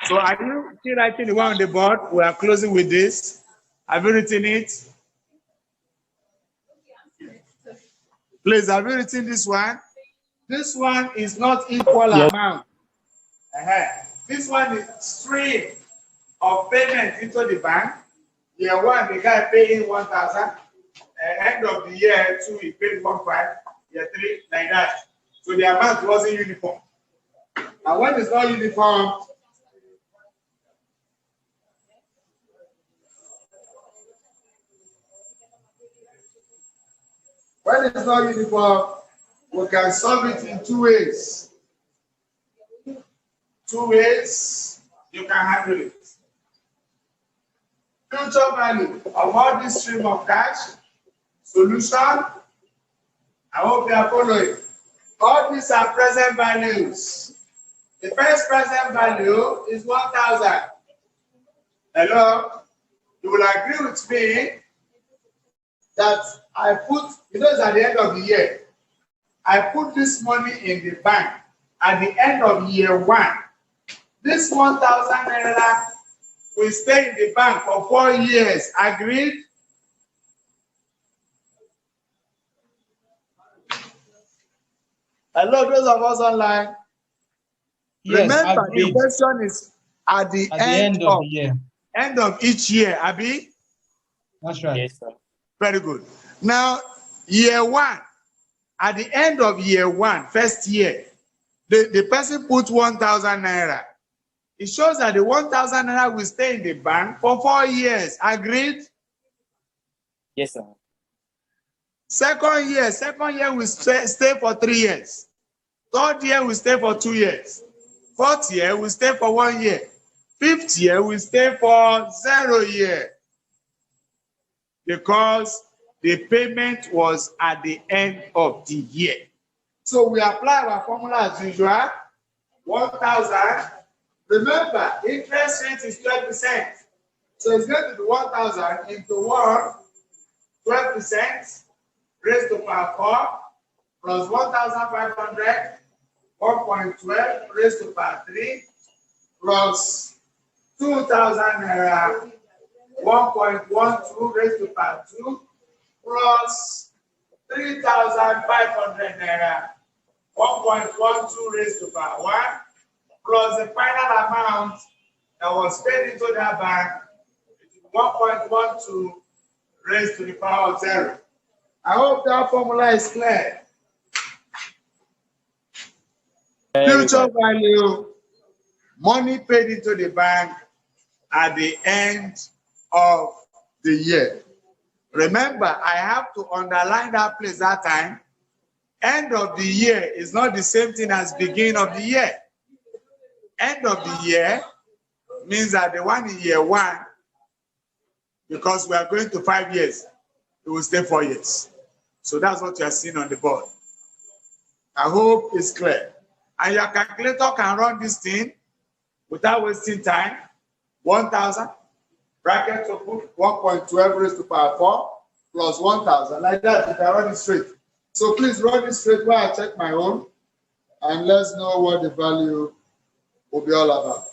So are you still writing the one on the board? We are closing with this. Have you written it? Please, have you written this one? This one is not equal amount. This one is stream of payment into the bank. Year 1, the guy paying 1,000. End of the year 2, he paid 1,500. Year 3, like that. So the amount wasn't uniform. And when it's not uniform, we can solve it in 2 ways. 2 ways you can handle it. Future value of all this stream of cash. Solution. I hope you are following. All these are present values. The first present value is 1,000. Hello? You will agree with me that I put, it's at the end of the year. I put this money in the bank at the end of year 1. This 1,000 naira will stay in the bank for 4 years. Agreed? Hello, those of us online. Yes, remember, agreed. the question is at the end of the year. End of each year, Abi? That's right. Yes, sir. Very good. Now, year 1, at the end of year 1, first year, the person put 1,000 naira. It shows that the 1,000 naira will stay in the bank for 4 years. Agreed? Yes, sir. Second year we stay for 3 years. Third year we stay for 2 years. Fourth year we stay for 1 year. Fifth year we stay for 0 year. Because the payment was at the end of the year. So we apply our formula as usual. 1,000. Remember, interest rate is 12%. So it's going to be 1,000 into 12% raised to power 4 plus 1,500, 1.12 raised to power 3 plus 2,000 naira, 1.12 raised to power 2 plus 3,500 naira, 1.12 raised to power 1 plus the final amount that was paid into that bank, 1.12 raised to the power of 0. I hope that formula is clear. Future value, money paid into the bank at the end of the year. Remember, I have to underline that place that time. End of the year is not the same thing as beginning of the year. End of the year means that the one in year 1, because we are going to 5 years, it will stay 4 years. So that's what you are seeing on the board. I hope it's clear. And your calculator can run this thing without wasting time. 1,000, bracket to put 1.12 raised to power 4 plus 1,000. Like that, you can run it straight. So please run it straight while I check my own. And let's know what the value will be all about.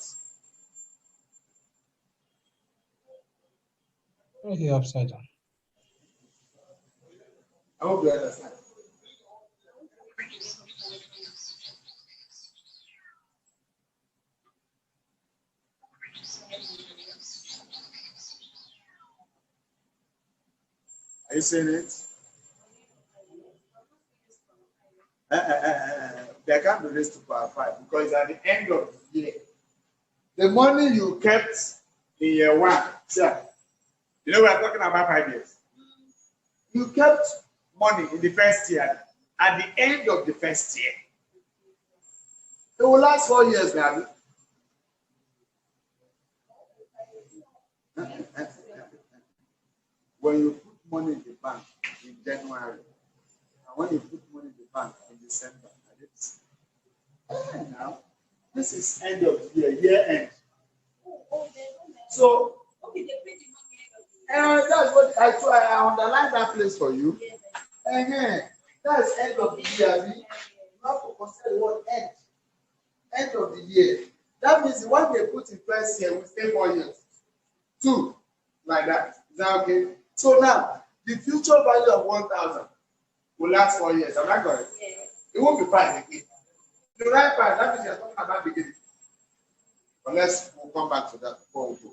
Okay, upside down. I hope you understand. Are you seeing it? They can't be raised to power 5 because at the end of the year, the money you kept in year 1, sir, you know we are talking about 5 years. You kept money in the first year. At the end of the first year, it will last 4 years now. When you put money in the bank in January, and when you put money in the bank in December, now this is end of the year end. So that's what I underline that place for you. That's end of the year. You have to consider the word end. End of the year. That means when they put in first year, we stay 4 years. 2, like that. Is that okay? So now, the future value of 1,000 will last 4 years. Am I correct? It won't be 5 again. The right part, that means you're talking about beginning. But we'll come back to that before we go.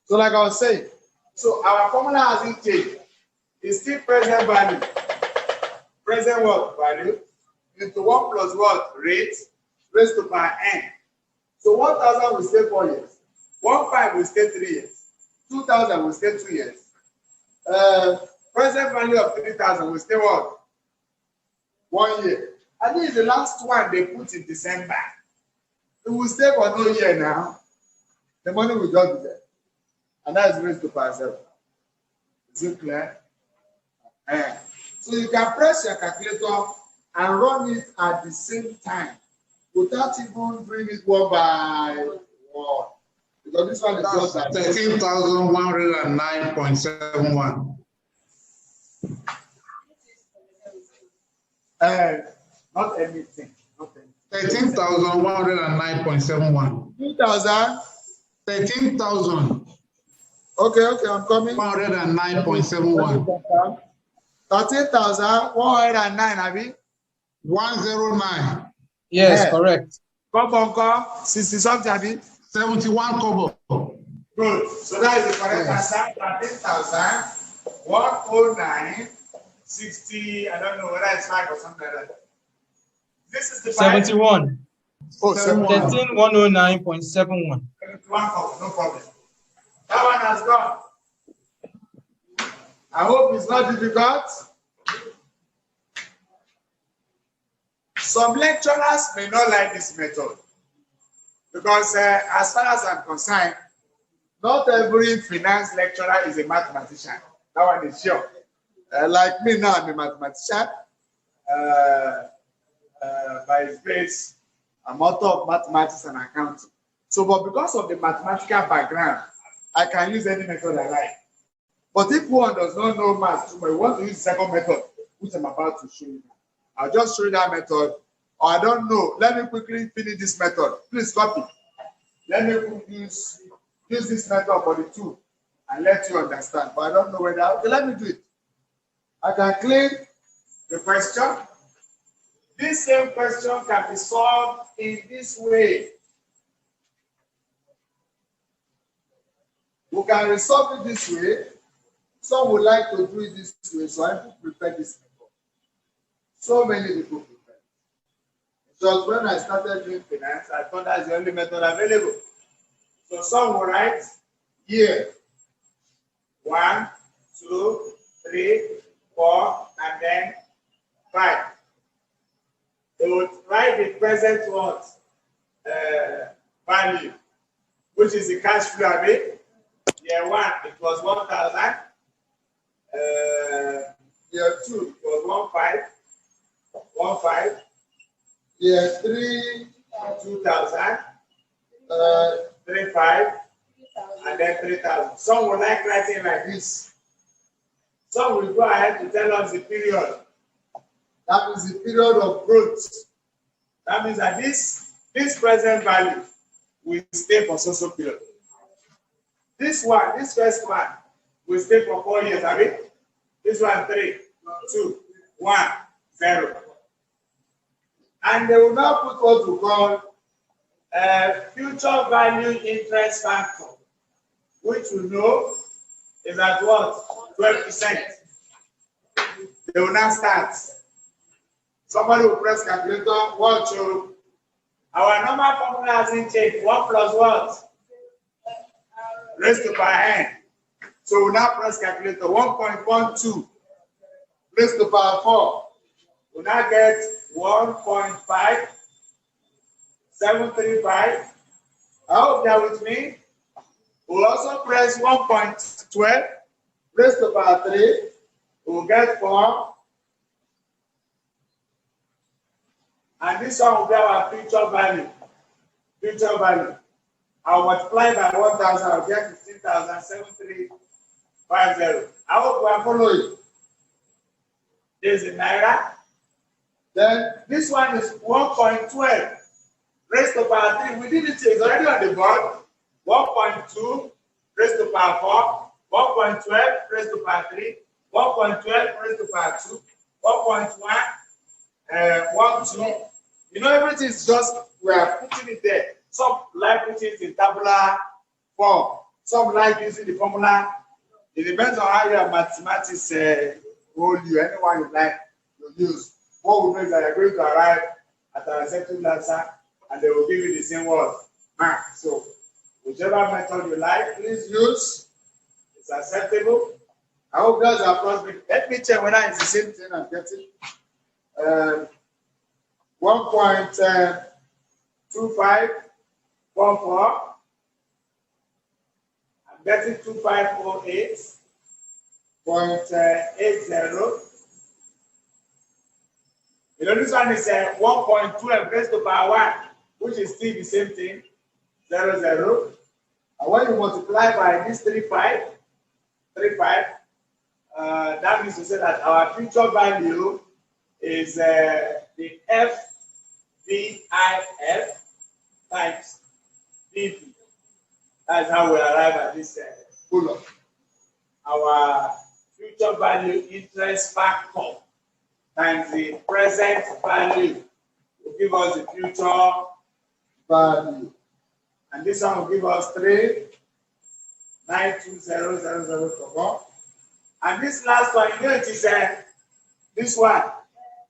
So like I was saying, so our formula hasn't changed. It's still present value. Present what? Value into 1 plus what? Rate raised to power n. So 1,000 will stay 4 years. 1,500 will stay 3 years. 2,000 will stay 2 years. Present value of 3,000 will stay what? 1 year. And this is the last one they put in December. It will stay for no year now. The money will just be there. And that is raised to power 0. Is it clear? So you can press your calculator and run it at the same time without even doing it one by one. Because this one is just 13,109.71. Not anything. 13,109.71. 2,000. 13,000. Okay, I'm coming. 109.71. 13,109, Abi? 109. Yes, correct. Kobo, 60 something, Abi? 71 kobo. Good. So that is the correct answer. 13,109, 60. I don't know whether it's 5 or something like that. This is the 71. Oh, 13,109.71. 71 kobo, no problem. That one has gone. I hope it's not difficult. Some lecturers may not like this method because as far as I'm concerned, not every finance lecturer is a mathematician. That one is sure. Like me now, I'm a mathematician. By his grace, I'm author of mathematics and accounting. So, but because of the mathematical background, I can use any method I like. But if one does not know math, so we want to use the second method, which I'm about to show you now. I'll just show you that method. Or I don't know. Let me quickly finish this method. Please copy. Let me use this method for the two and let you understand. But I don't know whether. Okay, let me do it. I can clean the question. This same question can be solved in this way. We can resolve it this way. Some would like to do it this way, so I prefer this method. So many people prefer it. Because when I started doing finance, I thought that's the only method available. So some will write here 1, 2, 3, 4, and then 5. They would write the present what value, which is the cash flow of it. Year 1, it was 1,000. Year 2, it was 1,500. Year 3, 2,000. 3,500, and then 3,000. Some would like writing like this. Some will go ahead to tell us the period. That means the period of growth. That means that this present value will stay for so period. This first one, will stay for 4 years, have it? This one, 3, 2, 1, 0. And they will now put what we call future value interest factor, which we know is at what? 12%. They will now start. Somebody will press calculator, watch you. Our normal formula hasn't changed. 1 plus what? Raised to power n. So we now press calculator 1.12 raised to power 4. We now get 1.5735. I hope they are with me. We'll also press 1.12 raised to power 3. We'll get 4. And this one will be our future value. Future value. I'll multiply by 1,000. I'll get 15,7350. I hope we are following. This is Naira. Then this one is 1.12 raised to power 3. We did it, it's already on the board. 1.2 raised to power 4. 1.12 raised to power 3. 1.12 raised to power 2. 1.1. 1.2. You know, everything is just, we are putting it there. Some like putting it in tabular form. Some like using the formula. It depends on how your mathematics hold you. Anyone you like, you use. What we know is that you're going to arrive at an acceptable answer and they will give you the same word, mark. So, whichever method you like, please use. It's acceptable. I hope that's approximate. Let me check whether it's the same thing I'm getting. 1.2514. I'm getting 2548.80. You know, this one is 1.12 raised to power 1, which is still the same thing, 0, 0. And when you multiply by this 35, that means to say that our future value is the FVIF times BP. That's how we arrive at this pull-up. Our future value interest factor times the present value will give us the future value. And this one will give us 3,920,000. And this last one, you know, it is this one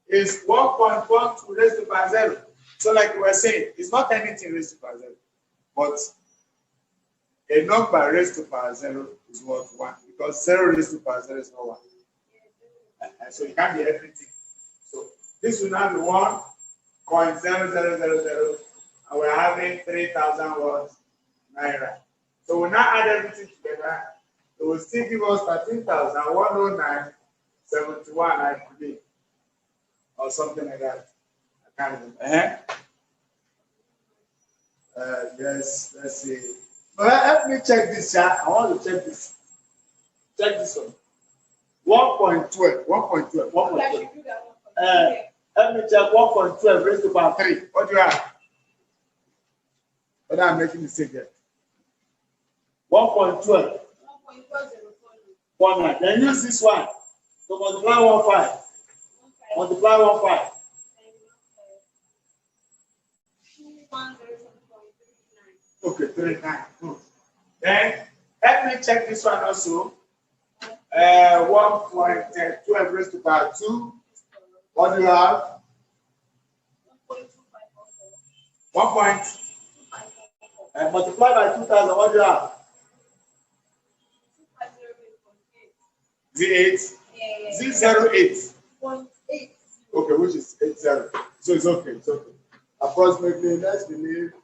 is 1.12 raised to power 0. So, like we were saying, it's not anything raised to power 0, but a number raised to power 0 is worth 1, because 0 raised to power 0 is not 1. And so it can't be everything. So this will now be 1, 0.0000, and we're having 3,000 words naira. So we now add everything together. It will still give us 13,109.71, I believe, or something like that. I can't remember. Yes, let's see. But help me check this, chat. I want to check this. Check this one. 1.12. 1.12. 1.12. Let me check 1.12 raised to power 3. What do you have? But I'm making a mistake here. 1.12. 1.9. Then use this one to multiply 1.5. Multiply 1.5. Okay, 39. Then let me check this one also. 1.12 raised to power 2. What do you have? 1 point. Multiply by 2,000. What do you have? 8. 0.8. Okay, which is 80. So it's okay. It's okay. Approximately, let's believe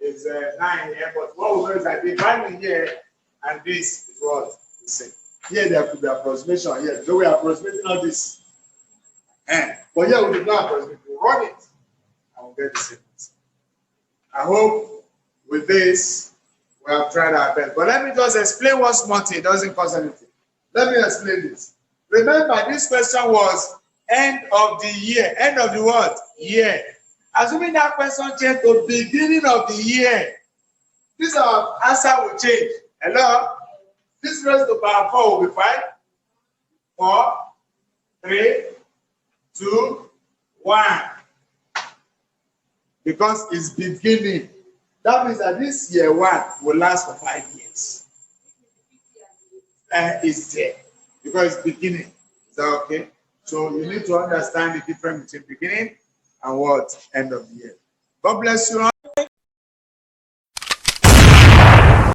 it's 9 here. But what we know is that the value here and this is what we say. Here there could be approximation. Here, so we are approximating all this. But here we do not approximate. We run it and we'll get the same answer. I hope with this we have tried our best. But let me just explain one small thing. It doesn't cost anything. Let me explain this. Remember, this question was end of the year. End of the what? Year. Assuming that question changed to beginning of the year, this our answer will change. Hello? This raised to power 4 will be 5, 4, 3, 2, 1. Because it's beginning. That means that this year 1 will last for 5 years. It's there. Because it's beginning. Is that okay? So you need to understand the difference between beginning and what? End of the year. God bless you all.